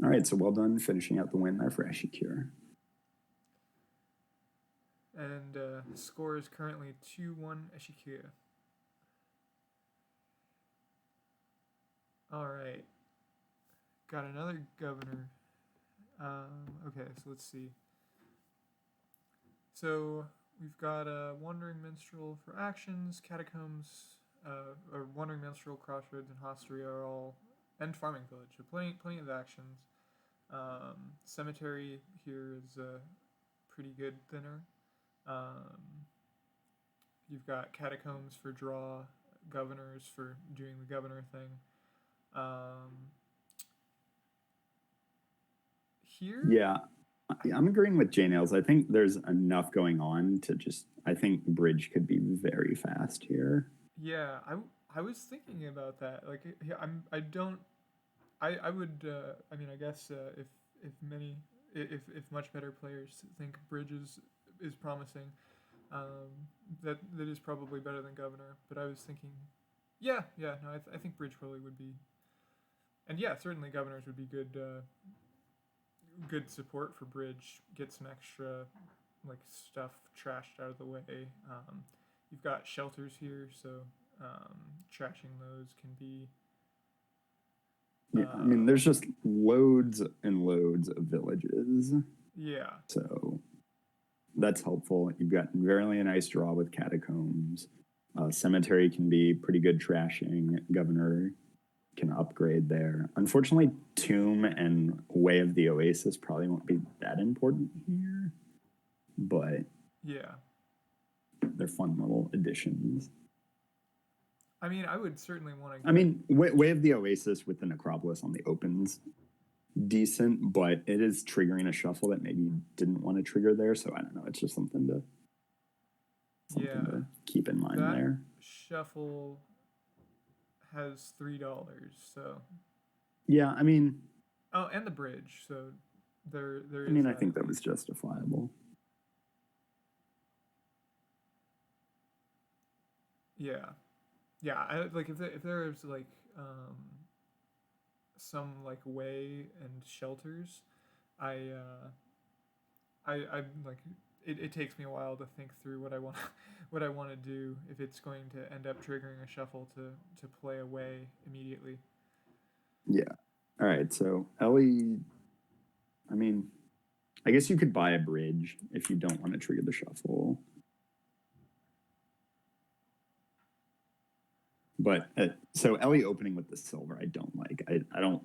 All right, so well done finishing out the win there for Echiqueur. And score is currently 2-1 Echiqueur. All right. Got another governor. Okay, so let's see. So we've got Wandering Minstrel for actions, Catacombs, or Wandering Minstrel, Crossroads, and Hosteria are all, and Farming Village. So plenty of actions. Cemetery here is pretty good thinner. You've got Catacombs for draw, Governors for doing the governor thing. Here? Yeah, I'm agreeing with J Nails. I think there's enough going on to just. I think Bridge could be very fast here. Yeah, I was thinking about that. Like, I would. I mean, I guess if much better players think Bridge is promising, that is probably better than Governor. But I was thinking, no, I think Bridge probably would be, and yeah, certainly Governors would be good support for Bridge. Get some extra like stuff trashed out of the way. You've got shelters here, so trashing those can be. Yeah, I mean, there's just loads and loads of villages. Yeah. So that's helpful. You've got really a nice draw with Catacombs. Cemetery can be pretty good trashing. Governor can upgrade there. Unfortunately, Tomb and Way of the Oasis probably won't be that important here, but yeah, they're fun little additions. I mean, I would certainly want to. I mean, Way of the Oasis with the Necropolis on the opens, decent, but it is triggering a shuffle that maybe you didn't want to trigger there. So I don't know. It's just something to keep in mind that there. Shuffle has $3, so. Yeah, I mean. Oh, and the bridge. So there is. I mean, I think that was justifiable. Yeah. I like if there's like some like way and shelters, I like it takes me a while to think through what I want to do if it's going to end up triggering a shuffle to play away immediately. Yeah. All right. So Ellie, I mean, I guess you could buy a bridge if you don't want to trigger the shuffle. But so Ellie opening with the silver, I don't like. I don't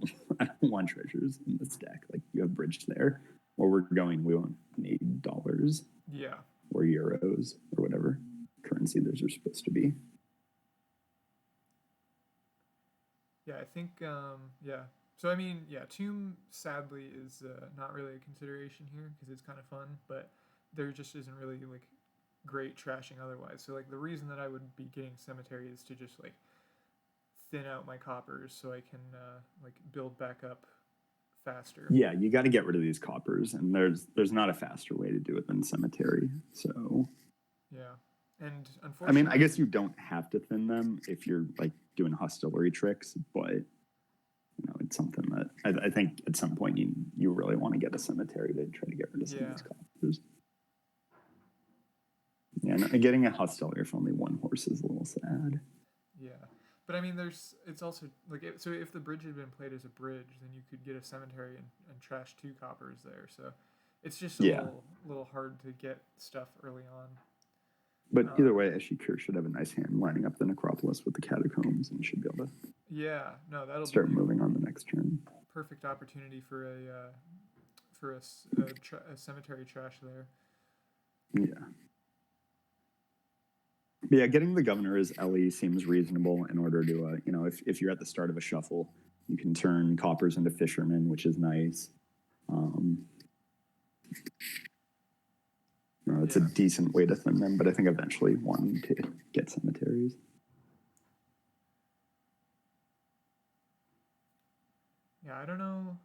want treasures in this deck. Like you have bridge there, or we're going. We won't need dollars. Yeah. Or euros or whatever currency those are supposed to be. Yeah, I think yeah. So I mean, yeah, Tomb sadly is not really a consideration here because it's kind of fun, but there just isn't really like great trashing otherwise. So like the reason that I would be getting Cemetery is to just like thin out my coppers so I can like build back up faster. Yeah, you got to get rid of these coppers, and there's not a faster way to do it than Cemetery. So yeah, and unfortunately, I mean, I guess you don't have to thin them if you're like doing hostility tricks, but you know, it's something that I think at some point you really want to get a Cemetery to try to get rid of some of these coppers. Yeah, no, getting a hostility for only one horse is a little sad. Yeah. But I mean, it's also like so if the bridge had been played as a bridge, then you could get a Cemetery and trash 2 coppers there. So it's just a little hard to get stuff early on. But either way, Echiqueur should have a nice hand lining up the Necropolis with the Catacombs, and should be able to that'll start moving on the next turn. Perfect opportunity for a Cemetery trash there. Yeah. But yeah, getting the Governor as Ellie seems reasonable in order to, you know, if you're at the start of a shuffle, you can turn coppers into fishermen, which is nice. It's a decent way to thin them, but I think eventually one to get Cemeteries. Yeah, I don't know.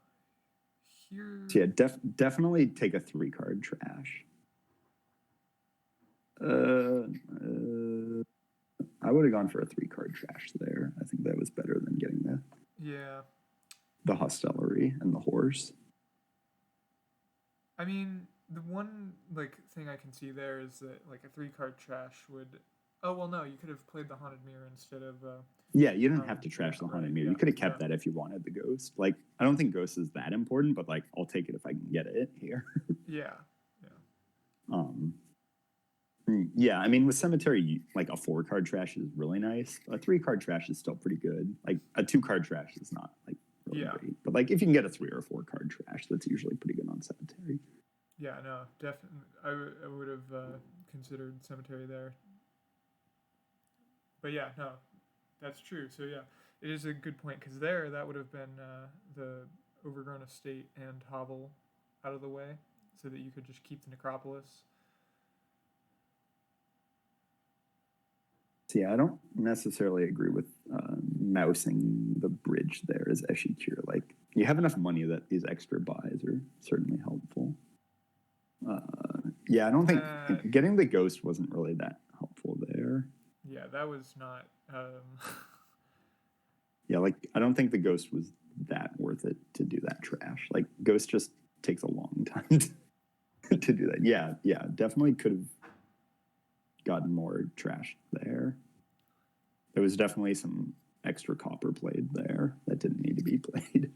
Here. So yeah, definitely take a 3-card trash. I would have gone for a 3-card trash there. I think that was better than getting the hostelry and the horse. I mean, the one thing I can see there is that a 3-card trash would. Oh well, no, you could have played the haunted mirror instead of. Yeah, you didn't have to trash the haunted mirror. Yeah, You could have kept that if you wanted the ghost. I don't think ghost is that important, but I'll take it if I can get it here. Yeah. Yeah, I mean, with cemetery, a 4-card trash is really nice. A 3-card trash is still pretty good. A 2-card trash is not really great. But if you can get a 3 or 4-card trash, that's usually pretty good on cemetery. Yeah, no, definitely. I would have considered cemetery there. But yeah, no, that's true. So yeah, it is a good point because that would have been the overgrown estate and hovel out of the way, so that you could just keep the necropolis. So yeah, I don't necessarily agree with mousing the bridge there as Echiqueur. You have enough money that these extra buys are certainly helpful. Yeah, I don't think getting the ghost wasn't really that helpful there. Yeah, that was not. Yeah, I don't think the ghost was that worth it to do that trash. Ghost just takes a long time to do that. Yeah, definitely could have gotten more trash there. There was definitely some extra copper played there that didn't need to be played.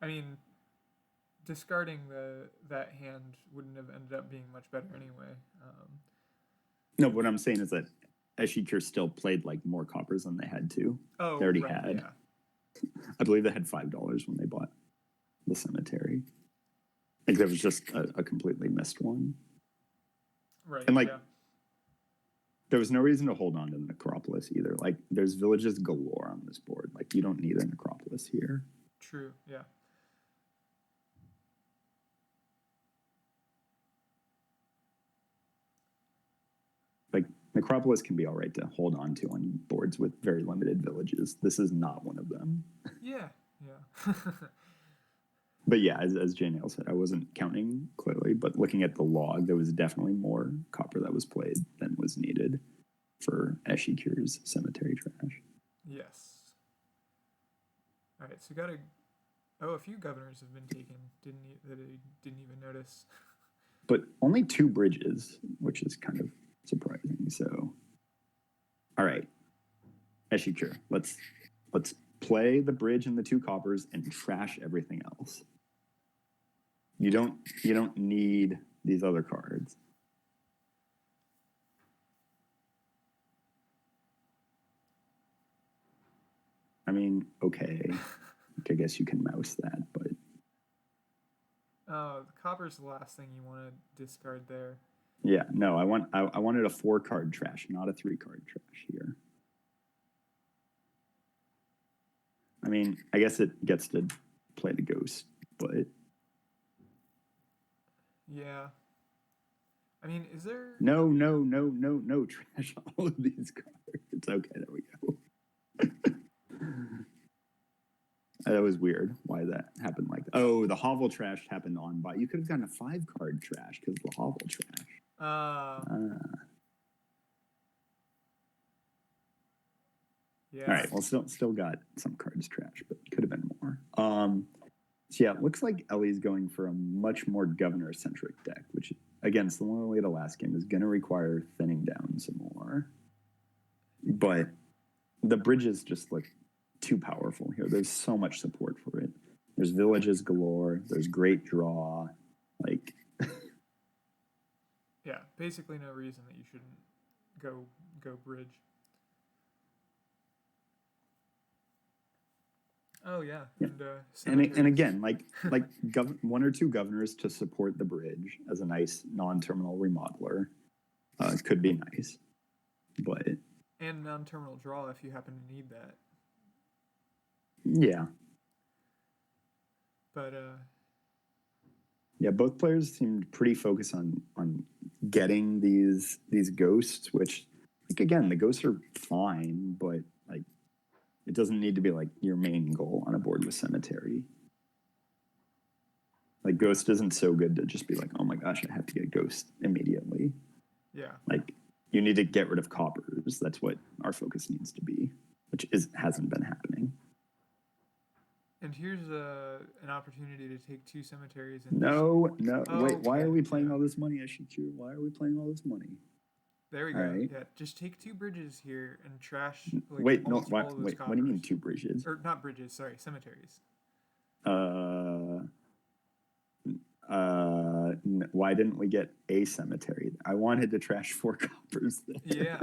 I mean, discarding that hand wouldn't have ended up being much better anyway. No, what I'm saying is that Echiqueur still played more coppers than they had to. Oh, they already right, had. Yeah. I believe they had $5 when they bought the cemetery. That was just a completely missed one. Right. And yeah. There was no reason to hold on to the necropolis either. There's villages galore on this board. You don't need a necropolis here. True. Yeah. Necropolis can be all right to hold on to on boards with very limited villages. This is not one of them. Yeah. Yeah. But yeah, as Jay Nail said, I wasn't counting clearly, but looking at the log, there was definitely more copper that was played than was needed for Echiqueur's cemetery trash. Yes. All right, so a few governors have been taken. That I didn't even notice. But only 2 bridges, which is kind of surprising. So, all right, Echiqueur, let's play the bridge and the 2 coppers and trash everything else. You don't need these other cards. I mean, okay, I guess you can mouse that, but Oh, the copper's the last thing you want to discard there. yeah, no, I wanted a 4-card trash, not a 3-card trash here. I mean, I guess it gets to play the ghost, but yeah. I mean, is there no trash all of these cards. Okay, there we go. That was weird. Why that happened like that? Oh, the hovel trash happened on by. You could have gotten a 5-card trash because of the hovel trash. Yeah. All right. Well, still got some cards trash, but could have been more. So yeah, it looks like Ellie's going for a much more governor-centric deck, which again, similarly to last game, is going to require thinning down some more. But the bridges just look too powerful here. There's so much support for it. There's villages galore. There's great draw. Yeah, basically no reason that you shouldn't go bridge. Oh yeah, and again, 1 or 2 governors to support the bridge as a nice non-terminal remodeler could be nice, but and non-terminal draw if you happen to need that. Yeah, but yeah, both players seemed pretty focused on getting these ghosts, which again, the ghosts are fine, but it doesn't need to be your main goal on a board with cemetery. Ghost isn't so good to just be like, oh my gosh, I have to get Ghost immediately. Yeah. Like, you need to get rid of coppers. That's what our focus needs to be, which hasn't been happening. And here's an opportunity to take 2 cemeteries and Wait, why are we playing yeah. all this money, Echiqueur? Why are we playing all this money? There we All go. right. Yeah, just take 2 bridges here and trash. Like, Wait, no, almost all of those wait. What do you mean 2 bridges? Or not bridges. Sorry, cemeteries. Why didn't we get a cemetery? I wanted to trash 4 coppers there. Yeah.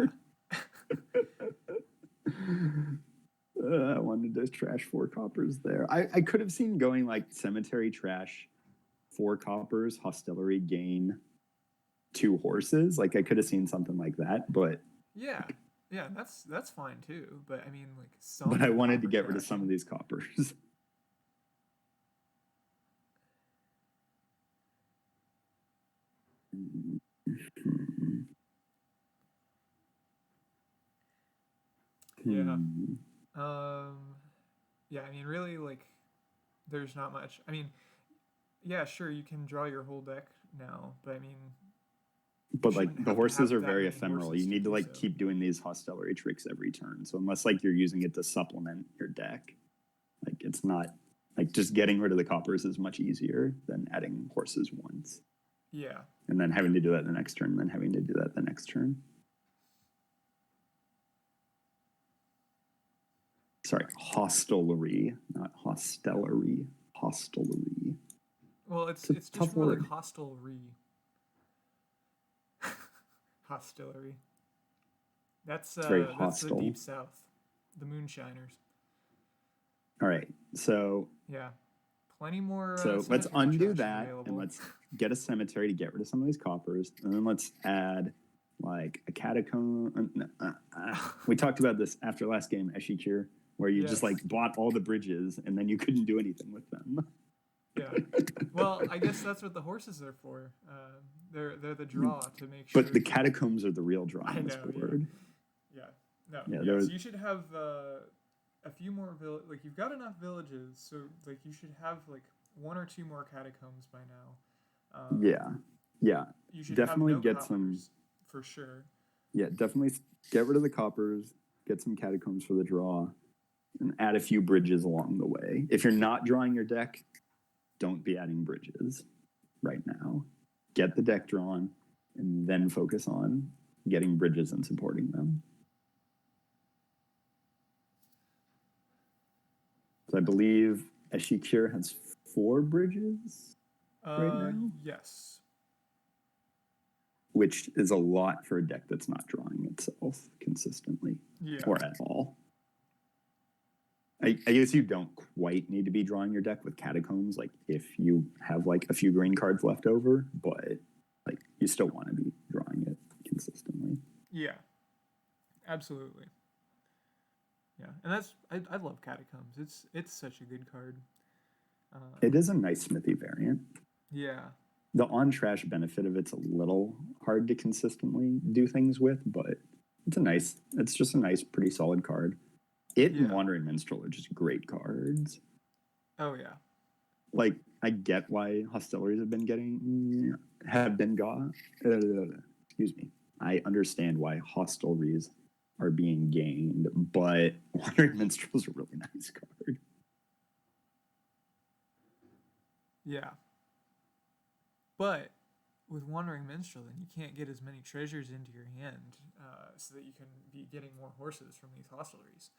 I wanted to trash 4 coppers there. I could have seen going like cemetery trash 4 coppers, hostelry gain 2 horses. Like I could have seen something like that, but yeah, that's fine too. But I mean, like but I wanted to get rid of some of these coppers. Yeah. Yeah, I mean, really, like, there's not much. I mean, yeah, sure, you can draw your whole deck now, but I mean, but like the horses are very ephemeral. You need to like keep doing these hostelry tricks every turn. So unless like you're using it to supplement your deck, like it's not like just getting rid of the coppers is much easier than adding horses once. Yeah. And then having to do that the next turn, and then having to do that the next turn. Sorry, hostelry, not hostellery. Hostelry. Well, it's just more like hostelry. Hostelry. That's the deep south, the moonshiners. All right, so yeah, plenty more. So let's undo that and let's get a cemetery to get rid of some of these coppers, and then let's add like a catacomb. We talked about this after last game, Echiqueur, where you just like bought all the bridges and then you couldn't do anything with them. Yeah. Well, I guess that's what the horses are for. They're the draw to make sure. But the catacombs are the real draw on this board. Yeah. No. So you should have a few more like you've got enough villages, so like you should have like 1 or 2 more catacombs by now. Yeah. You should definitely have no get some for sure. Yeah, definitely get rid of the coppers, get some catacombs for the draw, and add a few bridges along the way. If you're not drawing your deck, don't be adding bridges right now. Get the deck drawn and then focus on getting bridges and supporting them. So I believe Echiqueur has 4 bridges right now. Yes. Which is a lot for a deck that's not drawing itself consistently or at all. I guess you don't quite need to be drawing your deck with catacombs, like if you have like a few green cards left over, but like you still want to be drawing it consistently. Yeah, absolutely. Yeah, and that's I love catacombs. It's such a good card. It is a nice Smithy variant. Yeah. The on trash benefit of it's a little hard to consistently do things with, but it's just a nice, pretty solid card. And Wandering Minstrel are just great cards. Oh yeah. Like I get why hostilities have been got. Excuse me. I understand why hostelries are being gained, but Wandering Minstrel is a really nice card. Yeah. But with Wandering Minstrel, then you can't get as many treasures into your hand so that you can be getting more horses from these hostelries.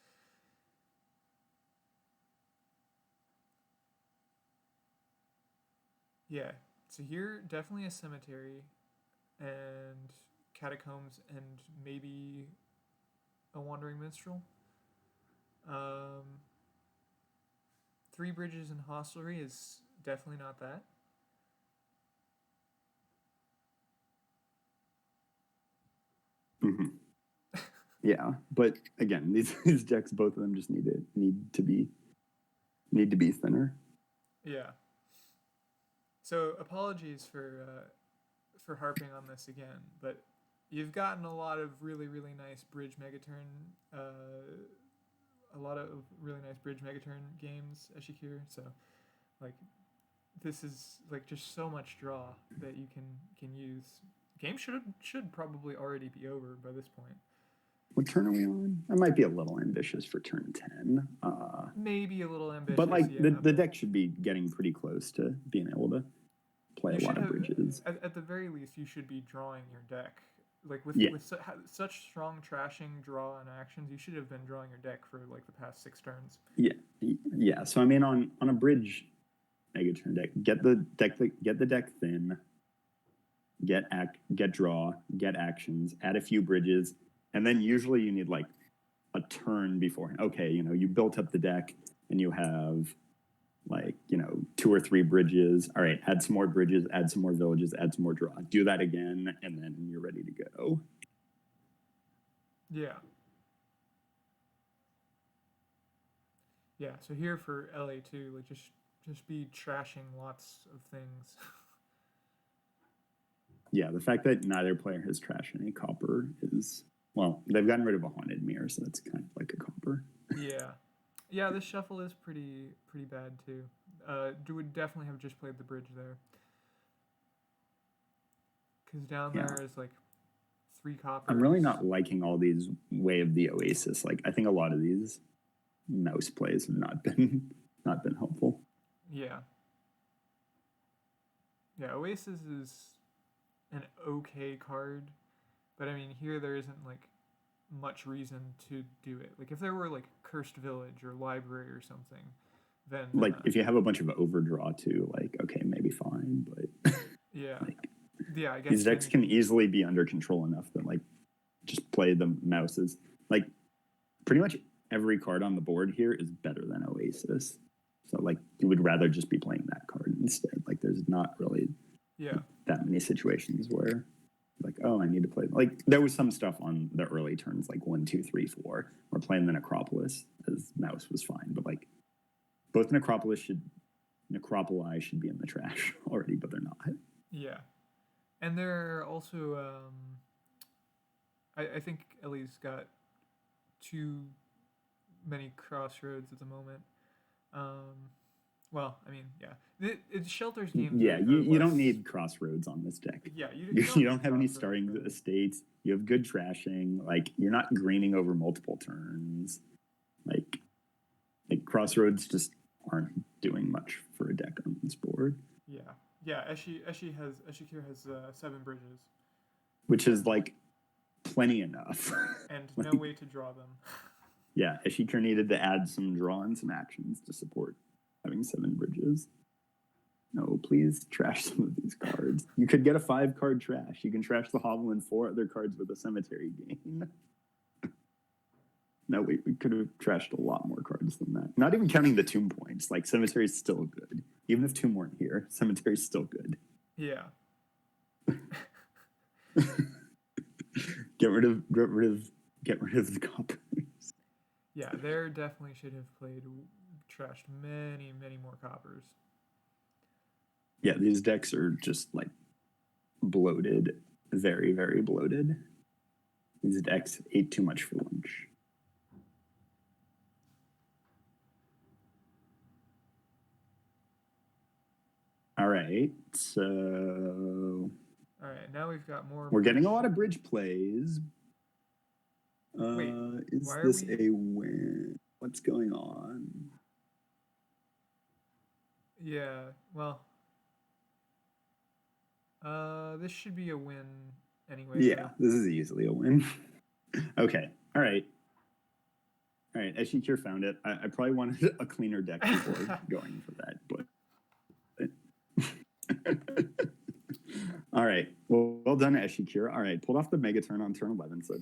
Yeah, so here, definitely a cemetery and catacombs and maybe a Wandering Minstrel. 3 bridges and hostelry is definitely not that. Mm-hmm. Yeah, but again, these decks, both of them just need to be thinner. Yeah. So apologies for harping on this again, but you've gotten a lot of really nice bridge megaturn, games, Echiqueur. So like this is like just so much draw that you can use. Game should probably already be over by this point. What turn are we on? I might be a little ambitious for turn 10. Maybe a little ambitious, but like yeah, the deck should be getting pretty close to being able to play a lot of bridges. At the very least, you should be drawing your deck. Like Yeah. with such strong trashing, draw, and actions, you should have been drawing your deck for like the past 6 turns. Yeah. So I mean, on a bridge mega turn deck, get the deck thin, get draw, get actions, add a few bridges, and then usually you need like a turn beforehand. Okay, you built up the deck and you have like 2 or 3 bridges. All right, add some more bridges, add some more villages, add some more draw. Do that again, and then you're ready to go. Yeah. Yeah. So here for LA2, like just be trashing lots of things. Yeah, the fact that neither player has trashed any copper is, well, they've gotten rid of a haunted mirror, so that's kind of like a copper. Yeah. This shuffle is pretty bad too. Would definitely have just played the bridge there, because down there is like 3 coppers. I'm really not liking all these Way of the Oasis. Like, I think a lot of these mouse plays have not been helpful. Yeah. Oasis is an okay card, but I mean here there isn't like much reason to do it. Like if there were like Cursed Village or Library or something, then like if you have a bunch of overdraw too, like okay, maybe fine, but yeah, like, yeah, I guess these decks can easily be under control enough that like just play the mouses. Like pretty much every card on the board here is better than Oasis. So like you would rather just be playing that card instead. Like there's not really that many situations where like, oh, I need to play. Like there was some stuff on the early turns, like 1, 2, 3, 4. We're playing the Necropolis as mouse was fine, but like both Necropoli should be in the trash already, but they're not. Yeah, and they're also I think Ellie's got too many crossroads at the moment. Well, I mean, yeah, it shelters games. Yeah, you don't need crossroads on this deck. Yeah, you don't have any starting estates. You have good trashing. Like you're not greening over multiple turns. Like crossroads just aren't doing much for a deck on this board. Yeah. Echiqueur has 7 bridges, which is like plenty enough, and no way to draw them. Yeah, Echiqueur needed to add some draw and some actions to support having 7 bridges. No, please trash some of these cards. You could get a 5-card trash. You can trash the Hovel and 4 other cards with a cemetery gain. No, we could have trashed a lot more cards than that. Not even counting the tomb points. Like cemetery is still good. Even if tomb weren't here, cemetery is still good. Yeah. Get rid of the coppers. Yeah, there definitely should have trashed many more coppers. Yeah, these decks are just like bloated, very, very bloated. These decks ate too much for lunch. All right, so. All right, now we've got more. We're getting a lot of bridge plays. Wait, is this a win? What's going on? Yeah, well, this should be a win anyway. Yeah, this is easily a win. Okay, all right. Echiqueur found it. I probably wanted a cleaner deck before going for that, but. All right. Well done, Echiqueur. All right, pulled off the mega turn on turn 11. So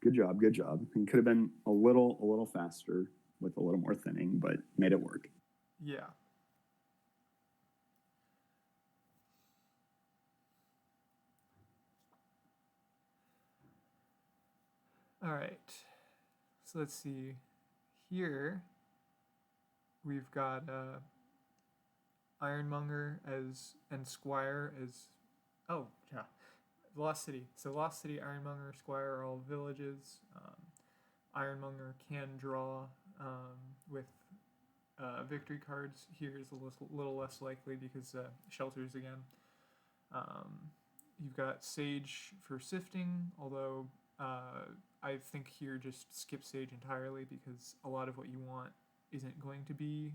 good job. It could have been a little faster with a little more thinning, but made it work. Yeah. All right. So let's see. Here we've got Ironmonger and Squire as Lost City. So Lost City, Ironmonger, Squire are all villages. Ironmonger can draw with victory cards here is a little less likely because shelters again. You've got Sage for sifting, although I think here just skip Sage entirely because a lot of what you want isn't going to be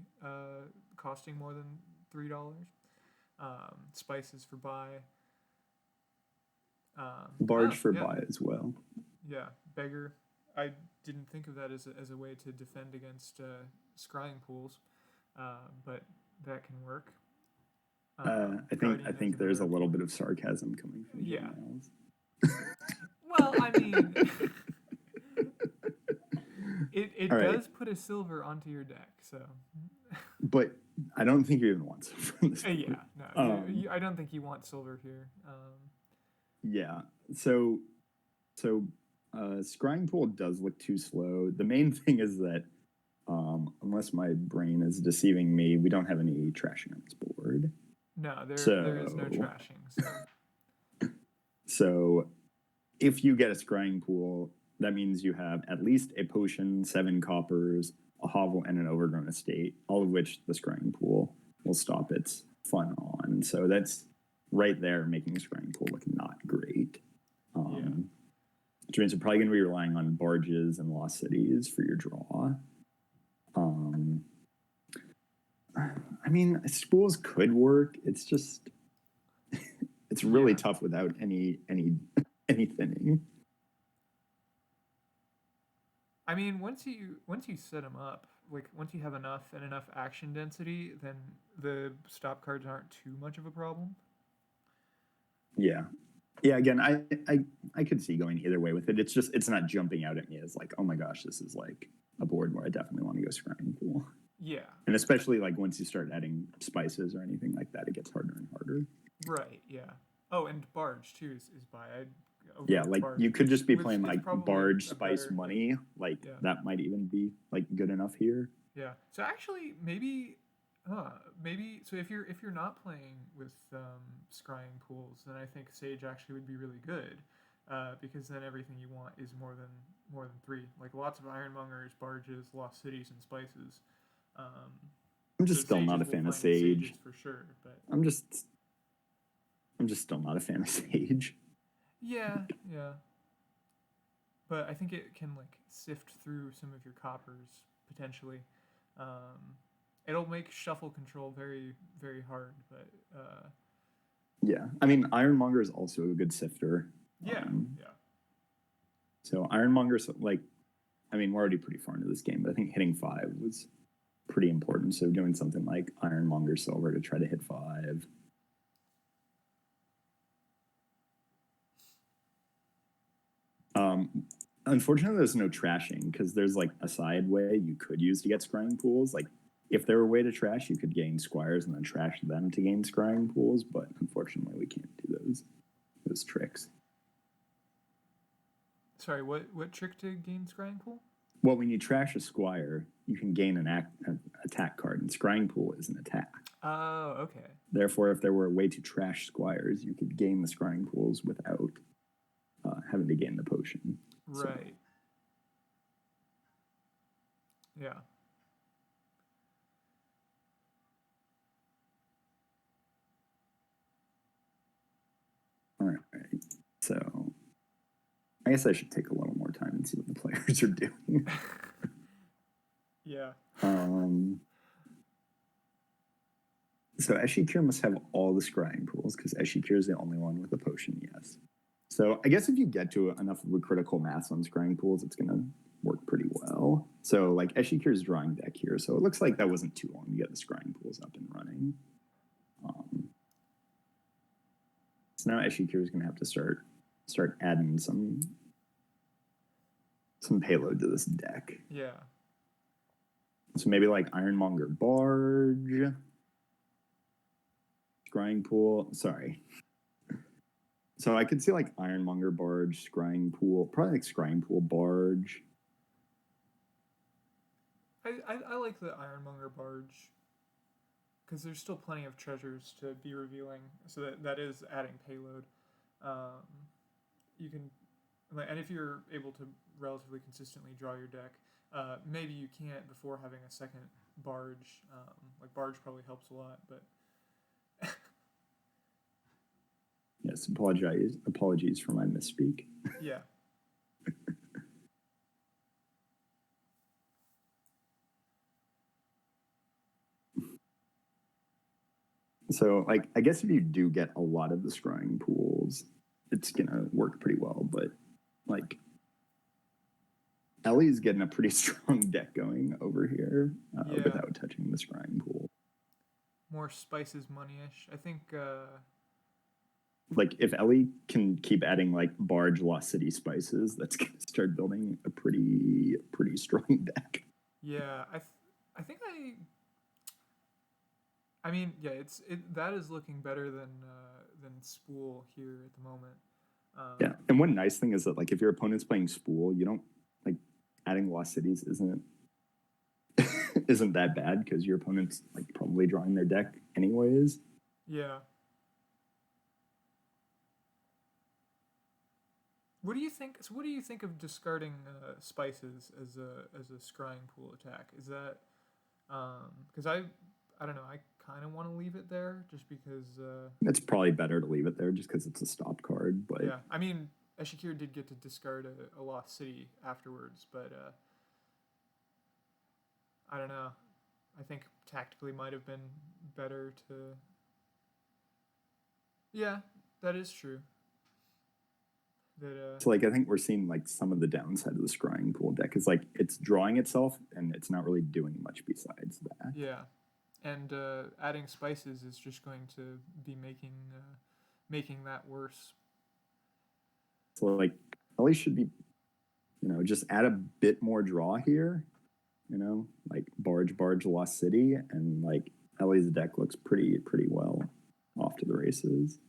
costing more than $3. Spices for buy. Barge for buy as well. Yeah, Beggar. I didn't think of that as a way to defend against scrying pools, but that can work. I think there's a little bit of sarcasm coming from yeah. Miles. Well, I mean, it All does put a silver onto your deck, so. But I don't think you even want silver in this. Yeah, no, I don't think you want silver here. Yeah, so scrying pool does look too slow. The main thing is that unless my brain is deceiving me, we don't have any trashing on this board. No, there is no trashing. So if you get a scrying pool, that means you have at least a potion, 7 coppers, a hovel, and an overgrown estate, all of which the scrying pool will stop its fun on. So that's right there making the scrying pool look not great. Which means you're probably going to be relying on barges and lost cities for your draw. I mean, spools could work. It's just it's really tough without any thinning. I mean, once you set them up, like once you have enough action density, then the stop cards aren't too much of a problem. Yeah. Again, I could see going either way with it. It's not jumping out at me as like, oh my gosh, this is like a board where I definitely want to go scrying pool. Yeah. And especially like once you start adding spices or anything like that, it gets harder and harder. Right. Yeah. Oh, and barge too is by. Like barge, you could just be playing like barge, spice, better, money. Like that might even be like good enough here. Yeah. So actually, maybe. So if you're not playing with scrying pools, then I think Sage actually would be really good, because then everything you want is more than 3. Like lots of ironmongers, barges, lost cities, and spices. I'm just still not a fan of Sage for sure, but I'm just still not a fan of Sage. Yeah. But I think it can like sift through some of your coppers potentially. It'll make shuffle control very, very hard, but yeah. I mean, Ironmonger is also a good sifter. Yeah. So Ironmonger, like, I mean, we're already pretty far into this game, but I think hitting 5 was pretty important. So doing something like Ironmonger Silver to try to hit 5. Unfortunately, there's no trashing because there's like a side way you could use to get scrying pools. Like if there were a way to trash, you could gain squires and then trash them to gain scrying pools. But unfortunately, we can't do those tricks. Sorry, what trick to gain scrying pool? Well, when you trash a squire, you can gain an attack card, and scrying pool is an attack. Oh, okay. Therefore, if there were a way to trash squires, you could gain the scrying pools without having to gain the potion. Right. So. Yeah. All right. So I guess I should take a little more time and see what the players are doing. Yeah. So Echiqueur must have all the scrying pools because Echiqueur is the only one with a potion, yes. So I guess if you get to enough of a critical mass on scrying pools, it's going to work pretty well. So like Echiqueur's drawing deck here. So it looks like that wasn't too long to get the scrying pools up and running. So now Echiqueur is going to have to start adding some payload to this deck. Yeah. So maybe like Ironmonger Barge, scrying pool. Sorry. So I could see like Ironmonger Barge, scrying pool, probably like scrying pool Barge. I like the Ironmonger Barge because there's still plenty of treasures to be revealing. So that is adding payload. You can, and if you're able to relatively consistently draw your deck, Maybe you can't before having a second barge. Like barge probably helps a lot, but Yes, apologies for my misspeak. yeah. So, like, I guess if you do get a lot of the scrying pools, it's gonna work pretty well. But like, Ellie's getting a pretty strong deck going over here Yeah. without touching the scrying pool. More spices money-ish. I think. Like, if Ellie can keep adding like barge Lost City spices, that's gonna start building a pretty strong deck. Yeah, I think I mean, yeah, that is looking better than Spool here at the moment. Yeah, and one nice thing is that like if your opponent's playing Spool, you don't like adding Lost Cities isn't that bad because your opponent's like probably drawing their deck anyways. Yeah. What do you think? So, what do you think of discarding spices as a scrying pool attack? Is that because I don't know. I kind of want to leave it there just because. It's probably better to leave it there just because it's a stop card. But yeah, I mean, Echiqueur did get to discard a Lost City afterwards, but I don't know. I think tactically might have been better to. Yeah, that is true. That so like I think we're seeing like some of the downside of the scrying pool deck is like it's drawing itself and it's not really doing much besides that. yeah, and adding spices is just going to be making that worse. So like Ellie should be, just add a bit more draw here, like barge Lost City, and like Ellie's deck looks pretty well off to the races.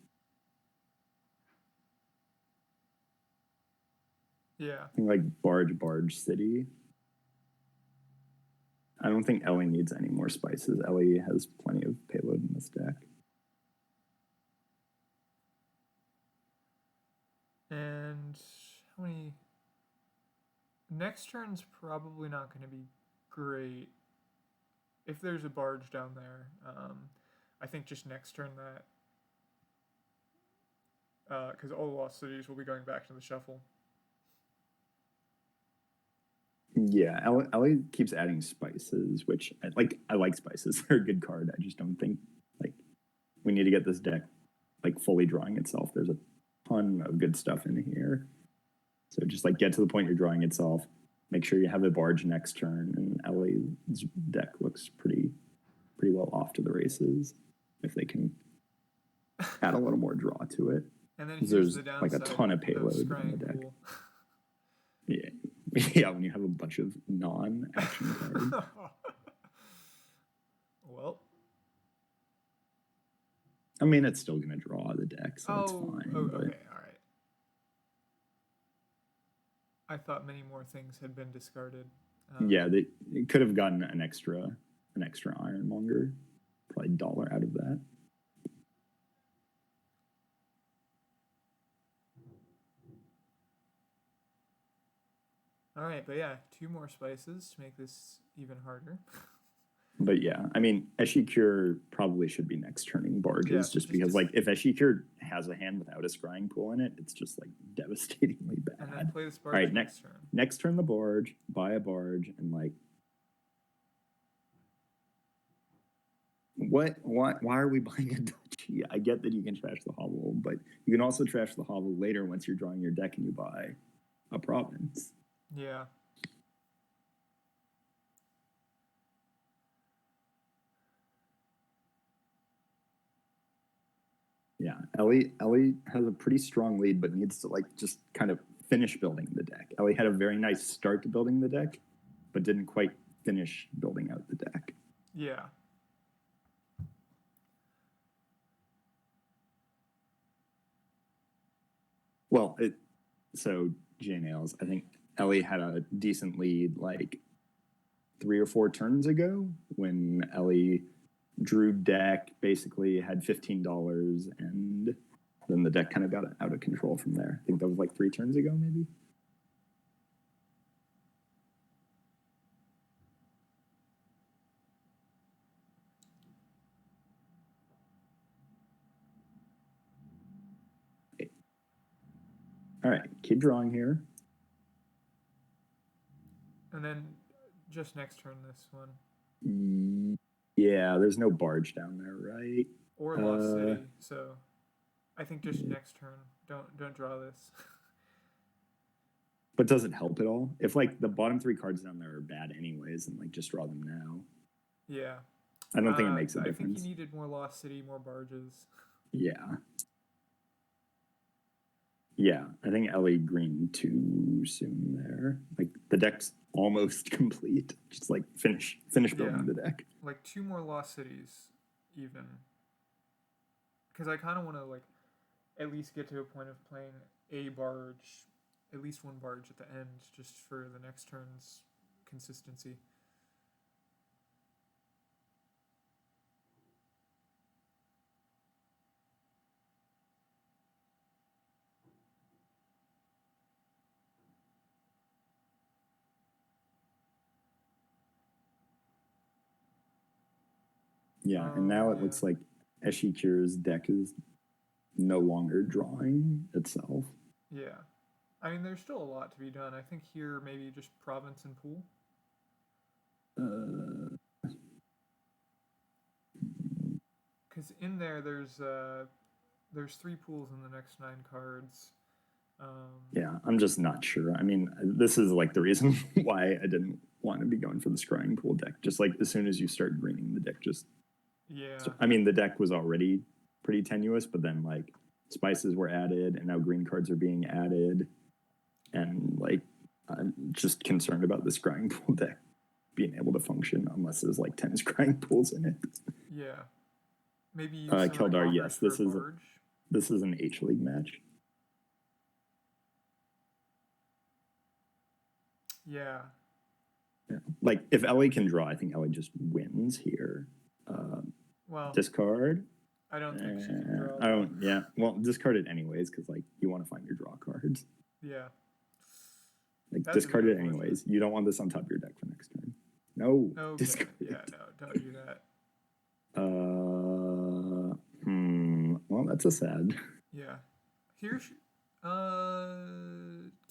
Yeah. I think like barge City. I don't think Ellie needs any more spices. Ellie has plenty of payload in this deck. And how many? Next turn's probably not going to be great. If there's a barge down there, I think just next turn that, because all the Lost Cities will be going back to the shuffle. Yeah, Ellie keeps adding spices, which I like spices. They're a good card. I just don't think like we need to get this deck like fully drawing itself. There's a ton of good stuff in here. So just like get to the point you're drawing itself. Make sure you have a barge next turn, and Ellie's deck looks pretty well off to the races if they can add a little more draw to it. And then there's the downside like a ton of payload in the deck. Yeah. Yeah, when you have a bunch of non-action cards. Well. I mean, it's still going to draw the deck, so it's fine. Okay, all right. I thought many more things had been discarded. Yeah, they could have gotten an extra Ironmonger, probably $1 out of that. All right, but yeah, 2 more spices to make this even harder. But yeah, I mean, Echiqueur probably should be next turning barges, just because like if Echiqueur has a hand without a scrying pool in it, it's just like devastatingly bad. And then play this barge. All right, next turn the barge, buy a barge, and like, why are we buying a duchy? I get that you can trash the hovel, but you can also trash the hovel later once you're drawing your deck and you buy a province. Yeah. Yeah, Ellie has a pretty strong lead, but needs to like just kind of finish building the deck. Ellie had a very nice start to building the deck, but didn't quite finish building out the deck. Yeah. Well, so J Nails, I think Ellie had a decent lead like 3 or 4 turns ago when Ellie drew deck, basically had $15, and then the deck kind of got out of control from there. I think that was like 3 turns ago, maybe. All right, keep drawing here. And then just next turn, this one. Yeah, there's no barge down there, right? Or Lost City. So I think just next turn. Don't draw this. But does it help at all? If like the bottom 3 cards down there are bad anyways, and like just draw them now. Yeah. I don't think it makes a difference. I think you needed more Lost City, more barges. Yeah. Yeah, I think Ellie green too soon there. Like the deck's almost complete. Just like finish building the deck. Like 2 more Lost Cities, even. Because I kind of want to like at least get to a point of playing a barge, at least 1 barge at the end, just for the next turn's consistency. Yeah, and now it looks like Echiqueur's deck is no longer drawing itself. Yeah. I mean, there's still a lot to be done. I think here maybe just province and pool. Because in there's 3 pools in the next 9 cards. Yeah, I'm just not sure. I mean, this is like the reason why I didn't want to be going for the scrying pool deck. Just like as soon as you start greening the deck, just I mean, the deck was already pretty tenuous, but then like spices were added, and now green cards are being added, and like I'm just concerned about the scrying pool deck being able to function unless there's like 10 scrying pools in it. Yeah, maybe. Keldar, yes, this is an H League match. Yeah. Like if Ellie can draw, I think Ellie just wins here. Well, discard. I don't think she can draw. I don't. Yeah. Well, discard it anyways because like you want to find your draw cards. Yeah. Like discard it anyways. You don't want this on top of your deck for next turn. No. Okay. Discard it. No, don't do that. Well, that's a sad. Yeah. Here,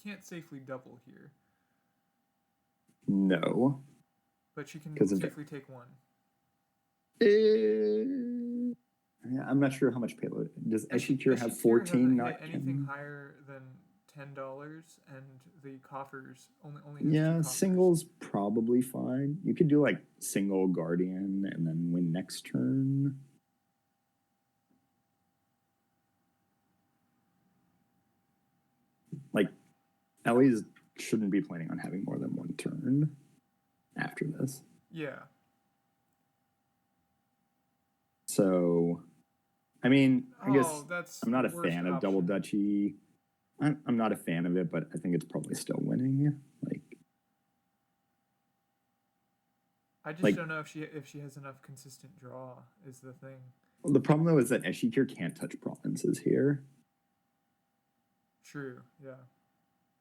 can't safely double here. No. But she can safely take 1. Yeah, I'm not sure how much payload. Does Echiqueur have 14? Not anything higher than $10, and the coffers only. Yeah, singles probably fine. You could do like single guardian and then win next turn. Like Ellie's shouldn't be planning on having more than 1 turn after this. Yeah. So, I mean, I guess I'm not a fan of double option. Dutchy. I'm not a fan of it, but I think it's probably still winning. Like, I just don't know if she has enough consistent draw is the thing. Well, the problem though is that Echiqueur can't touch provinces here. True. Yeah.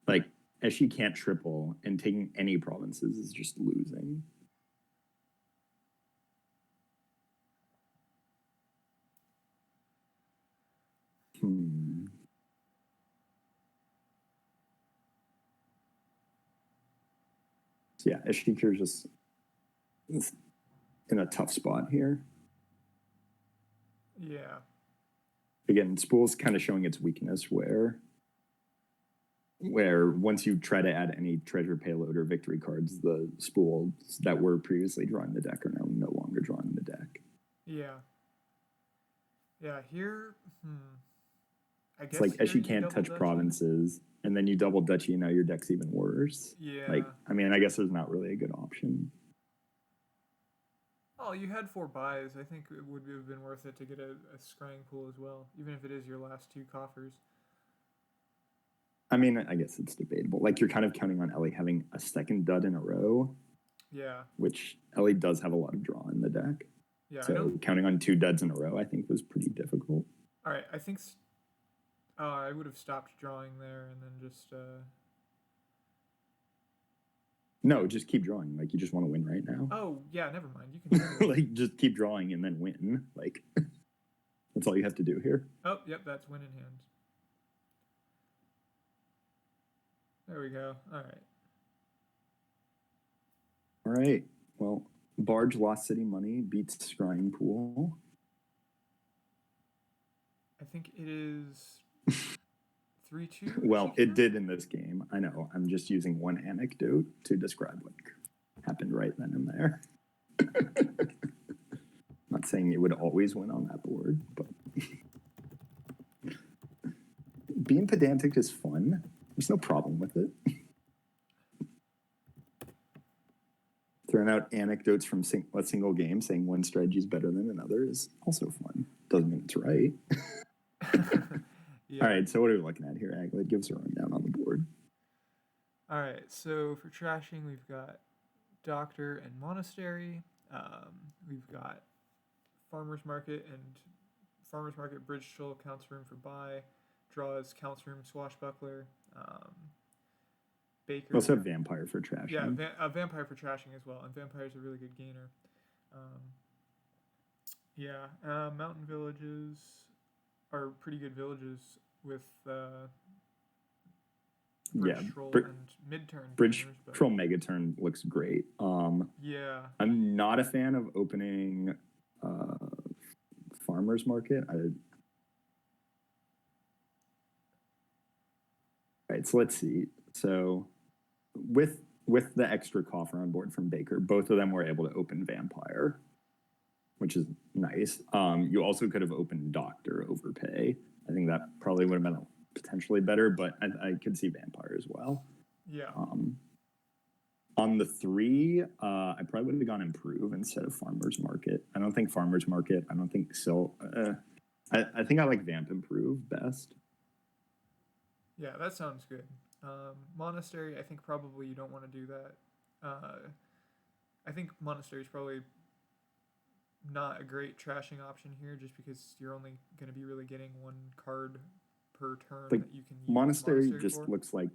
Like Eshi can't triple, and taking any provinces is just losing. So yeah, Echiqueur just is in a tough spot here. Yeah. Again, Spool's kind of showing its weakness where once you try to add any treasure payload or victory cards, the spools that were previously drawing the deck are now no longer drawing the deck. Yeah. Yeah, here, I guess it's like Eshi can't touch provinces, and then you double Dutchy, and now your deck's even worse. Yeah. Like, I mean, I guess there's not really a good option. Oh, you had 4 buys. I think it would have been worth it to get a scrying pool as well, even if it is your last 2 coffers. I mean, I guess it's debatable. Like, you're kind of counting on Ellie having a second dud in a row. Yeah. Which Ellie does have a lot of draw in the deck. Yeah. So counting on 2 duds in a row, I think, was pretty difficult. All right. I think I would have stopped drawing there and then just... No, just keep drawing. Like, you just want to win right now. Oh, yeah, never mind. You can like, just keep drawing and then win. Like, that's all you have to do here. Oh, yep, that's win in hand. There we go. All right. All right. Well, Barge Lost City Money beats Scrying Pool. I think it is 3-2. Well, it did in this game. I know. I'm just using one anecdote to describe what happened right then and there. Not saying you would always win on that board, but being pedantic is fun. There's no problem with it. Throwing out anecdotes from a single game, saying one strategy is better than another is also fun. Doesn't mean it's right. Yeah. All right, so what are we looking at here, Aglet? Give us a rundown on the board. All right, so for trashing, we've got Doctor and Monastery. We've got Farmer's Market and Farmer's Market Bridge Troll counts room for buy. Draws counts room Swashbuckler. Baker. We also have Vampire for trashing. Yeah, Vampire for trashing as well, and Vampire is a really good gainer. Mountain Villages are pretty good villages with Bridge Troll and mid-turn. Bridge Troll Megaturn looks great. Yeah. I'm not a fan of opening Farmer's Market. Right, so let's see. So with the extra coffer on board from Baker, both of them were able to open Vampire, which is nice. You also could have opened Doctor Overpay. I think that probably would have been potentially better, but I could see Vampire as well. Yeah. On the 3, I probably would have gone Improve instead of Farmer's Market. I don't think Farmer's Market. I don't think so. I think I like Vamp Improve best. Yeah, that sounds good. Monastery, I think probably you don't want to do that. I think Monastery is probably not a great trashing option here, just because you're only going to be really getting one card per turn that you can use. Monastery just looks like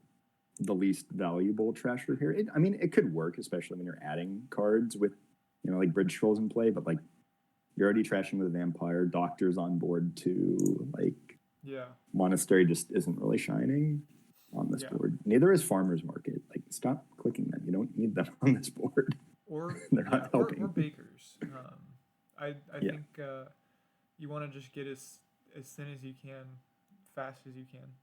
the least valuable trasher here. It could work, especially when you're adding cards with, like Bridge Trolls in play, but like you're already trashing with Vampire. Doctor's on board too. Yeah. Monastery just isn't really shining on this board. Neither is Farmer's Market. Stop clicking them. You don't need them on this board. Or they're not helping. Or Bakers. I think you want to just get as thin as you can, fast as you can.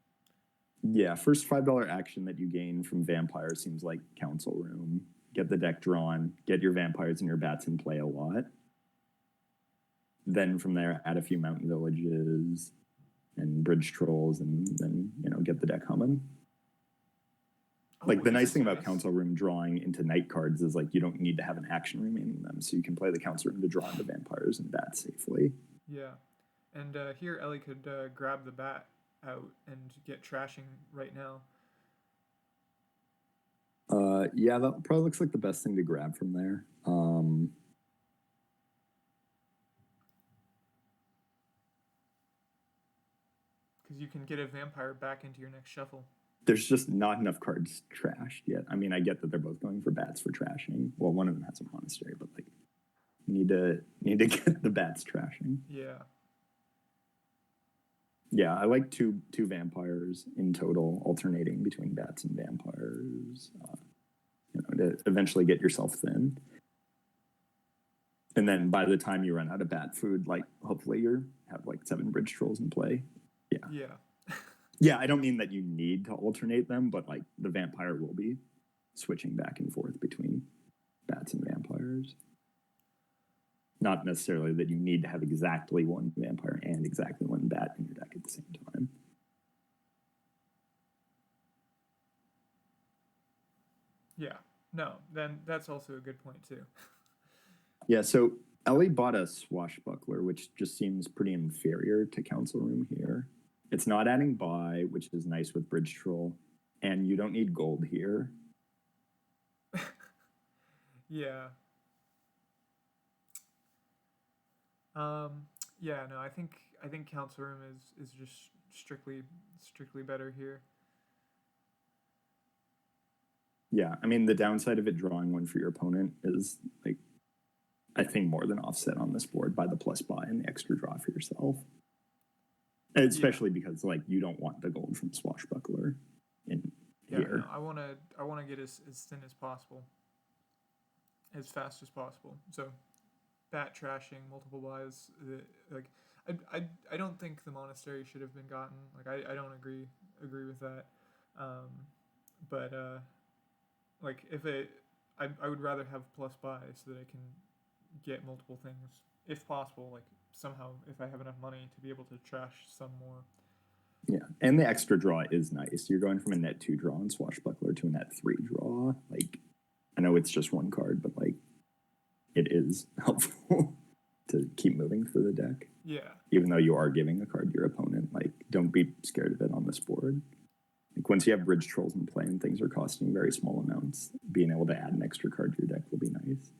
Yeah, first $5 action that you gain from Vampire seems like Council Room. Get the deck drawn, get your Vampires and your Bats in play a lot. Then from there, add a few Mountain Villages and Bridge Trolls, and then, get the deck humming. The nice thing about Council Room drawing into night cards is you don't need to have an action remaining in them, so you can play the Council Room to draw into Vampires and Bats safely. Yeah, and here Ellie could grab the Bat out and get trashing right now. Yeah, that probably looks like the best thing to grab from there. Because you can get a Vampire back into your next shuffle. There's just not enough cards trashed yet. I get that they're both going for Bats for trashing. Well, one of them has a Monastery, but need to get the Bats trashing. Yeah. Yeah, I like two Vampires in total, alternating between Bats and Vampires, to eventually get yourself thin. And then by the time you run out of Bat food, hopefully you have 7 Bridge Trolls in play. Yeah. Yeah. Yeah, I don't mean that you need to alternate them, but the Vampire will be switching back and forth between Bats and Vampires. Not necessarily that you need to have exactly one Vampire and exactly one Bat in your deck at the same time. Yeah. No, then that's also a good point too. Yeah, so Ellie bought a Swashbuckler, which just seems pretty inferior to Council Room here. It's not adding buy, which is nice with Bridge Troll, and you don't need gold here. Yeah. I think Council Room is just strictly better here. Yeah, the downside of it drawing one for your opponent is I think more than offset on this board by the plus buy and the extra draw for yourself. Especially because you don't want the gold from Swashbuckler in here. better. I wanna get as thin as possible, as fast as possible. So, bat trashing, multiple buys, like I don't think the monastery should have been gotten. Like I don't agree with that. Um, but like I would rather have plus buy so that I can get multiple things if possible. Like somehow if I have enough money to be able to trash some more. Yeah, and the extra draw is nice. You're going from a net 2 draw on Swashbuckler to a net 3 draw. Like, I know it's just one card, but like, it is helpful to keep moving through the deck. Yeah. Even though you are giving a card to your opponent, like, don't be scared of it on this board. Like, once you have bridge trolls in play and things are costing very small amounts, being able to add an extra card to your deck will be nice.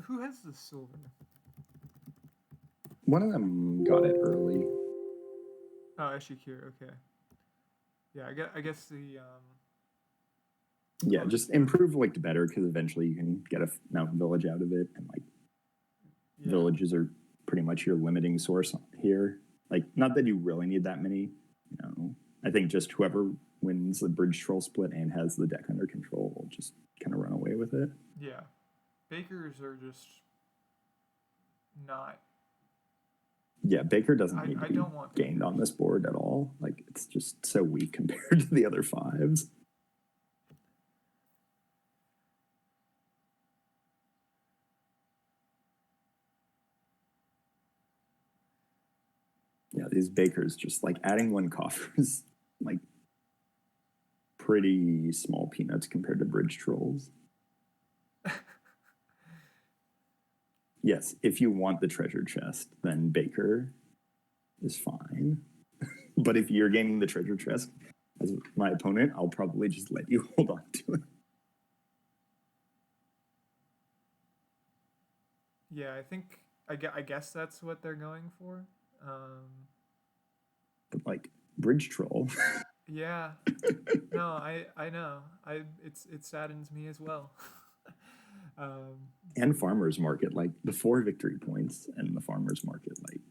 Who has the silver? One of them got it early. Oh, Echiqueur, okay. Yeah, I guess the yeah, just improve like better because eventually you can get a mountain village out of it, and like villages are pretty much your limiting source here. Like, not that you really need that many. You know, I think just whoever wins the bridge troll split and has the deck under control will just kind of run away with it. Yeah, bakers are just not. Yeah, Baker doesn't need I to be don't want gained on this board at all. Like, it's just so weak compared to the other fives. Yeah, these bakers just like adding one coffer is like pretty small peanuts compared to bridge trolls. Yes, if you want the treasure chest, then Baker is fine. But if you're gaining the treasure chest as my opponent, I'll probably just let you hold on to it. Yeah, I guess that's what they're going for. But like bridge troll. Yeah. No, I know. It saddens me as well. And farmers market, like the 4 victory points and the farmers market, like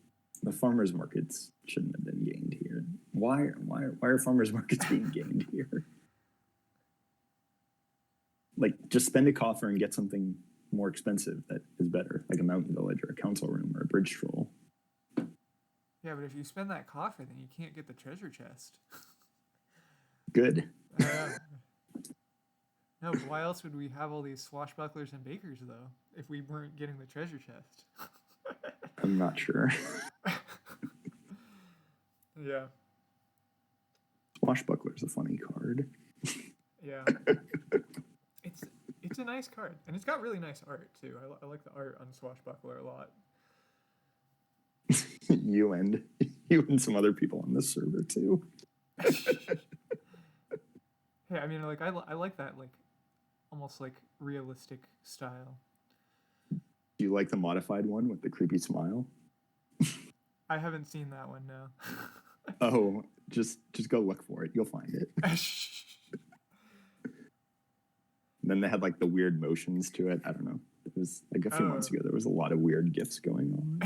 the farmers markets shouldn't have been gained here. Why are farmers markets being gained here? Like, just spend a coffer and get something more expensive that is better, like a mountain village or a council room or a bridge troll. Yeah, but if you spend that coffer, then you can't get the treasure chest. Good. No, but why else would we have all these swashbucklers and bakers, though, if we weren't getting the treasure chest? I'm not sure. Yeah. Swashbuckler's a funny card. Yeah. It's a nice card, and it's got really nice art, too. I like the art on Swashbuckler a lot. you and some other people on this server, too. Hey, I mean, like, I like that, like, almost, like, realistic style. Do you like the modified one with the creepy smile? I haven't seen that one, no. Oh, just go look for it. You'll find it. Then they had, like, the weird motions to it. I don't know. It was, like, a few months ago, there was a lot of weird GIFs going on.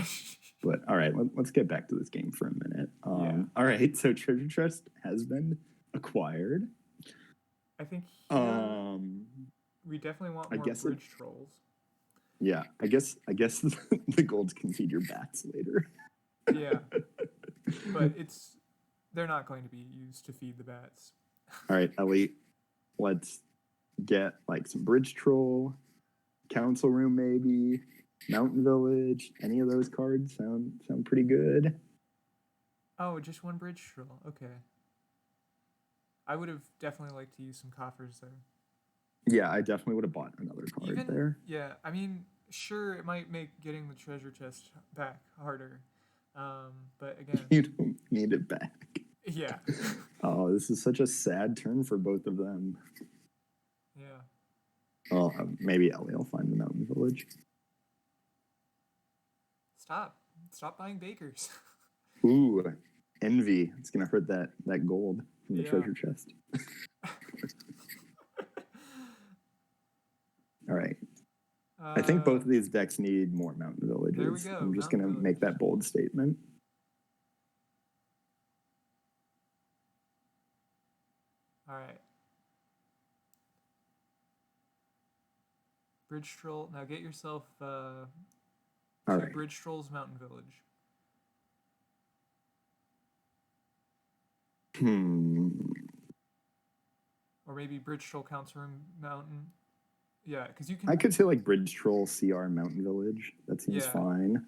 But, all right, let's get back to this game for a minute. All right, so Treasure Chest has been acquired. I think we definitely want more bridge trolls. Yeah, I guess the golds can feed your bats later. Yeah, but they're not going to be used to feed the bats. All right, Ellie, let's get like some bridge troll, council room maybe, mountain village. Any of those cards sound pretty good. Oh, just one bridge troll. Okay. I would have definitely liked to use some coffers there. Yeah, I definitely would have bought another card there. Yeah, I mean, sure, it might make getting the treasure chest back harder. But again... You don't need it back. Yeah. Oh, this is such a sad turn for both of them. Yeah. Well, maybe Ellie will find the mountain village. Stop buying bakers. Ooh, envy. It's gonna hurt that gold from the treasure chest. All right. I think both of these decks need more mountain villages. There we go. I'm just gonna make that bold statement. All right. Bridge Troll. Now get yourself All right. Bridge Troll's Mountain Village. Or maybe Bridge Troll Council Room Mountain. Yeah, because you can. I could say like Bridge Troll CR Mountain Village. That seems fine.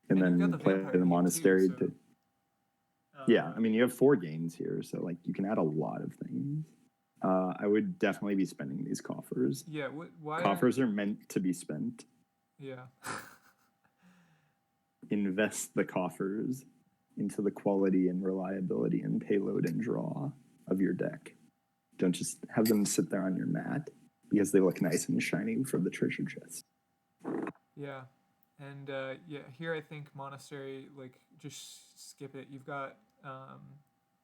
And then play the monastery too. Yeah, I mean you have 4 gains here, so like you can add a lot of things. I would definitely be spending these coffers. Yeah, why? Coffers are meant to be spent. Yeah. Invest the coffers into the quality and reliability and payload and draw of your deck. Don't just have them sit there on your mat because they look nice and shiny from the treasure chest. Yeah. And here I think monastery, like, just skip it. You've got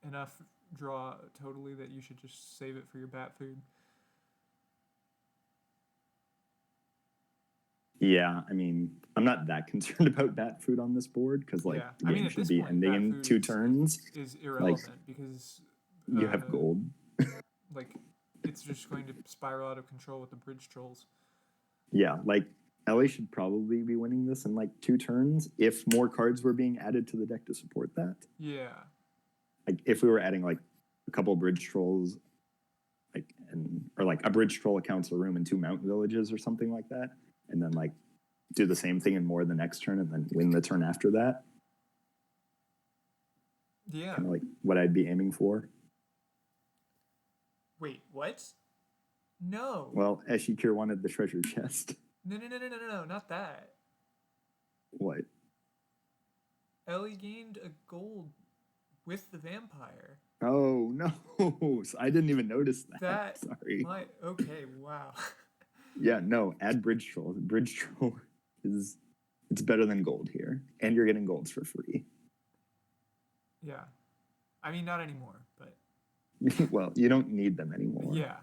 enough draw totally that you should just save it for your bat food. Yeah, I mean, I'm not that concerned about bat food on this board because, like, the game should be ending in 2 turns. Is irrelevant because you have gold. Like, it's just going to spiral out of control with the bridge trolls. Yeah, like, Ellie should probably be winning this in, like, 2 turns if more cards were being added to the deck to support that. Yeah. Like, if we were adding, like, a couple bridge trolls, like, or, like, a bridge troll, a council room, and 2 mountain villages or something like that, and then, like, do the same thing and more the next turn and then win the turn after that. Yeah. Kind of like what I'd be aiming for. Wait, what? No. Well, Echiqueur wanted the treasure chest. No, not that. What? Ellie gained a gold with the vampire. Oh, no. I didn't even notice that. Sorry. Okay, wow. Yeah, no, add Bridge Troll. Bridge Troll it's better than gold here. And you're getting golds for free. Yeah. I mean, not anymore, but... Well, you don't need them anymore. Yeah.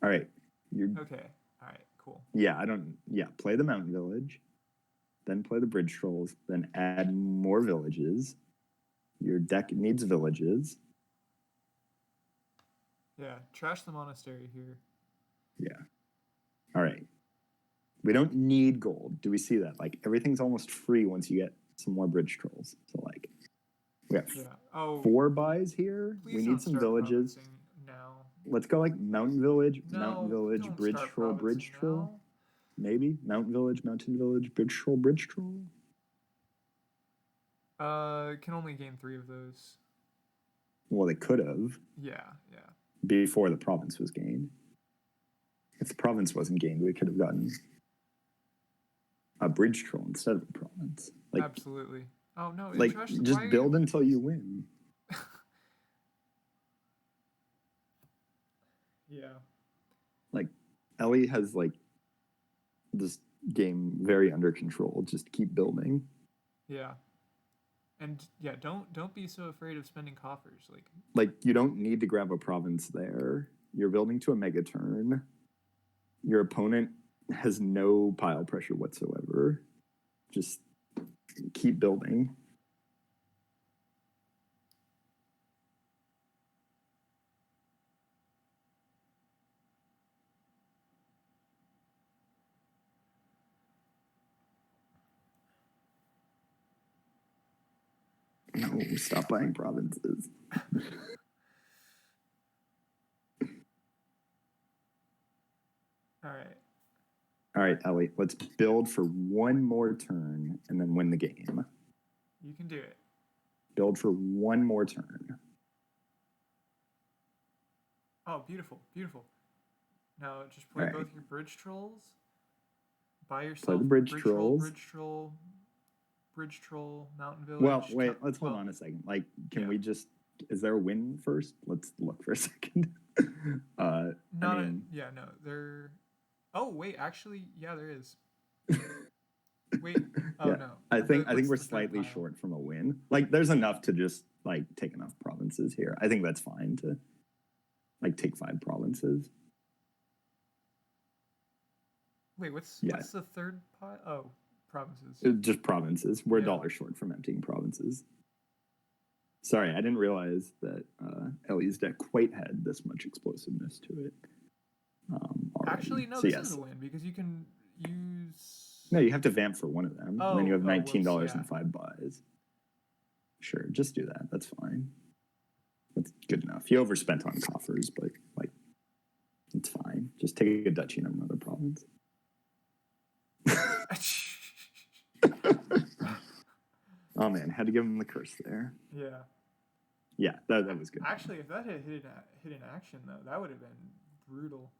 All right. Okay. All right, cool. Yeah, play the Mountain Village. Then play the Bridge Trolls. Then add more villages. Your deck needs villages. Yeah, trash the monastery here. Yeah. All right. We don't need gold. Do we see that? Like, everything's almost free once you get some more bridge trolls. So, like, we have 4 buys here. We need some villages. Now. Let's go, like, Mountain Village, Bridge Troll, Bridge Troll. Maybe. Mountain Village, Bridge Troll. Can only gain 3 of those. Well, they could have. Yeah. Before the province was gained. If the province wasn't gained, we could have gotten a bridge troll instead of a province. Like, absolutely. Oh no! Like, just build until you win. Yeah. Like, Ellie has like this game very under control. Just keep building. Yeah. And yeah, don't be so afraid of spending coffers. Like you don't need to grab a province there. You're building to a mega turn. Your opponent has no pile pressure whatsoever. Just keep building. No, stop buying provinces. All right, Ellie, let's build for 1 more turn and then win the game. You can do it. Build for 1 more turn. Oh, beautiful. Now just play both your bridge trolls. Buy yourself play the bridge trolls. Bridge troll, mountain village. Well, wait, let's hold on a second. Like, can we just... Is there a win first? Let's look for a second. They're... Oh, wait, actually, yeah, there is. Wait. Oh Yeah, no. I think What's we're the third slightly pile? short from a win. Like, there's enough to just like take enough provinces here. I think that's fine to like take 5 provinces. Wait, what's Yeah, what's the third pile? Oh, provinces. just provinces. We're a Yeah. dollar short from emptying provinces. Sorry, I didn't realize that Ellie's deck quite had this much explosiveness to it. Already. Actually, no, So this yes, is a win because you can use. no, you have to vamp for one of them, and then you have $19 whoops, yeah. and 5 buys. Sure, just do that. That's fine. That's good enough. You overspent on coffers, but like, it's fine. Just take a duchy in another province. Oh man, had to give him the curse there. Yeah. Yeah, that was good. Actually, if that had hit in action though, that would have been brutal.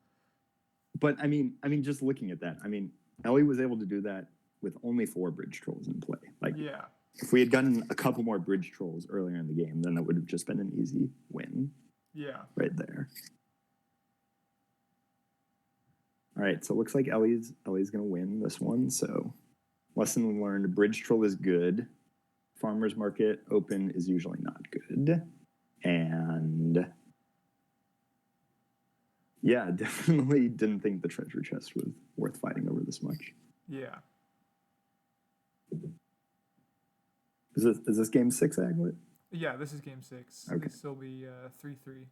But I mean, just looking at that, I mean, Ellie was able to do that with only 4 bridge trolls in play. Like, Yeah. if we had gotten a couple more bridge trolls earlier in the game, then that would have just been an easy win. Yeah. Right there. All right, so it looks like Ellie's going to win this one. So, lesson learned: bridge troll is good. Farmers market open is usually not good. And yeah, definitely didn't think the treasure chest was worth fighting over this much. Yeah. Is this game 6, Aglet? Yeah, this is game 6. Okay. This will be 3-3.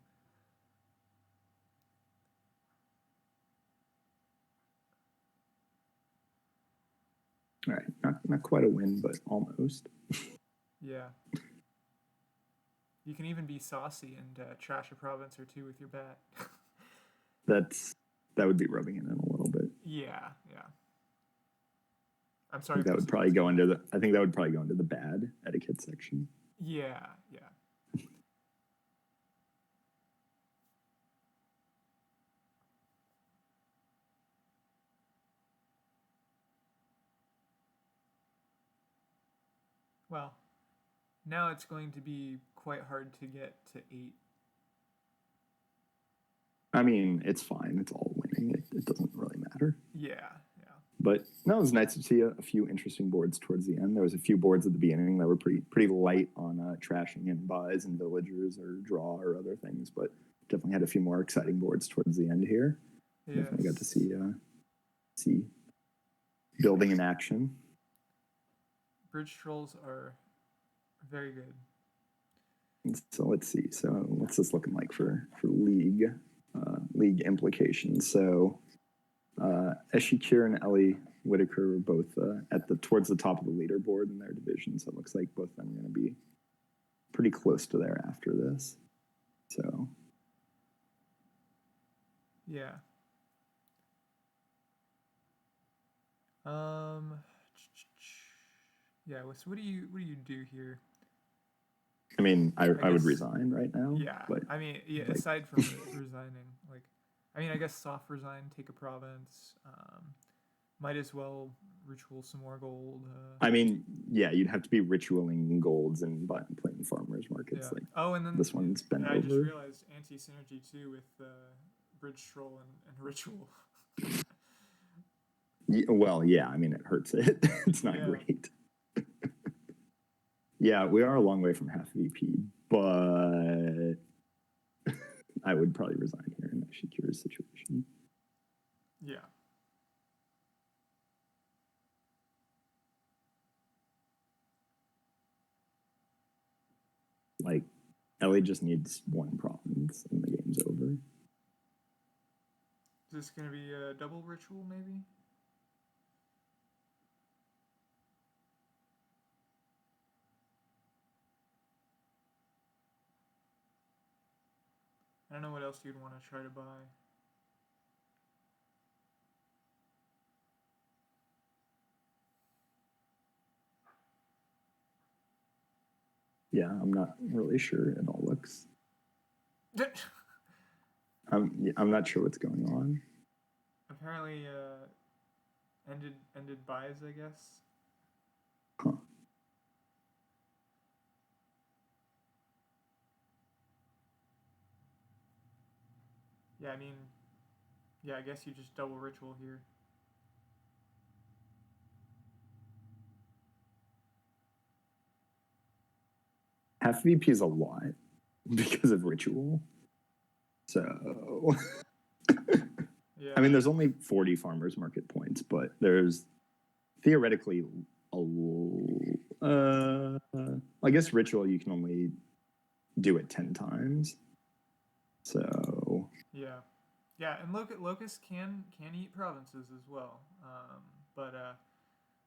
All right, not quite a win, but almost. Yeah. You can even be saucy and trash a province or 2 with your bat. That would be rubbing it in a little bit. Yeah. I'm I sorry. think that would probably go into the bad etiquette section. Yeah. Well, now it's going to be quite hard to get to 8. I mean, it's fine. It's all winning. It doesn't really matter. Yeah. But no, it was nice to see a few interesting boards towards the end. There was a few boards at the beginning that were pretty light on trashing and buys and villagers or draw or other things, but definitely had a few more exciting boards towards the end here. Yes. Definitely got to see building in action. Bridge trolls are very good. So let's see. So what's this looking like for league implications? So Echiqueur and Ellywhitaker were both towards the top of the leaderboard in their division. So it looks like both of them are going to be pretty close to there after this. So Yeah. Yeah. So what do you do here? I mean, I would resign right now. Yeah. But aside from resigning, I guess soft resign, take a province. Might as well ritual some more gold. I mean, yeah, you'd have to be ritualing golds and playing farmers markets. Yeah. Like, and then this one's been over. I just realized anti-synergy too with bridge troll and ritual. Well, yeah, I mean, it hurts it. It's not great. Yeah, we are a long way from half VP, but I would probably resign here in Echiqueur's situation. Yeah. Like, Ellie just needs 1 province and the game's over. Is this going to be a double ritual, maybe? I don't know what else you'd want to try to buy. Yeah, I'm not really sure. It all looks. I'm not sure what's going on. Apparently, ended buys, I guess. Huh. Yeah, I guess you just double ritual here. half VP is a lot because of ritual. So, Yeah. I mean, there's only 40 farmers market points, but there's theoretically I guess ritual you can only do it 10 times. So Yeah. Yeah, and Locust can eat provinces as well. But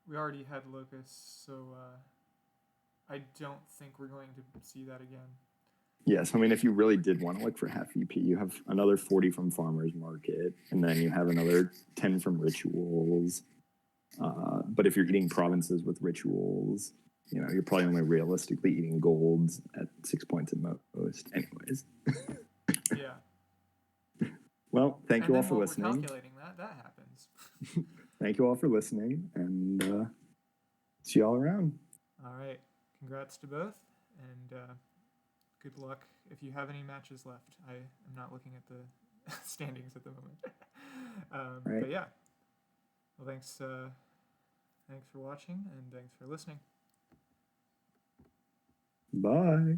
we already had Locust, so I don't think we're going to see that again. yes, I mean, if you really did want to look for half VP, you have another 40 from farmers market, and then you have another 10 from rituals. But if you're eating provinces with rituals, you know, you're probably only realistically eating golds at 6 points at most, anyways. Yeah. Well, thank you all for We're listening. calculating that happens. Thank you all for listening, and see y'all around. All right. Congrats to both, and good luck if you have any matches left. I am not looking at the standings at the moment. Right. But yeah. Well, thanks for watching, and thanks for listening. Bye.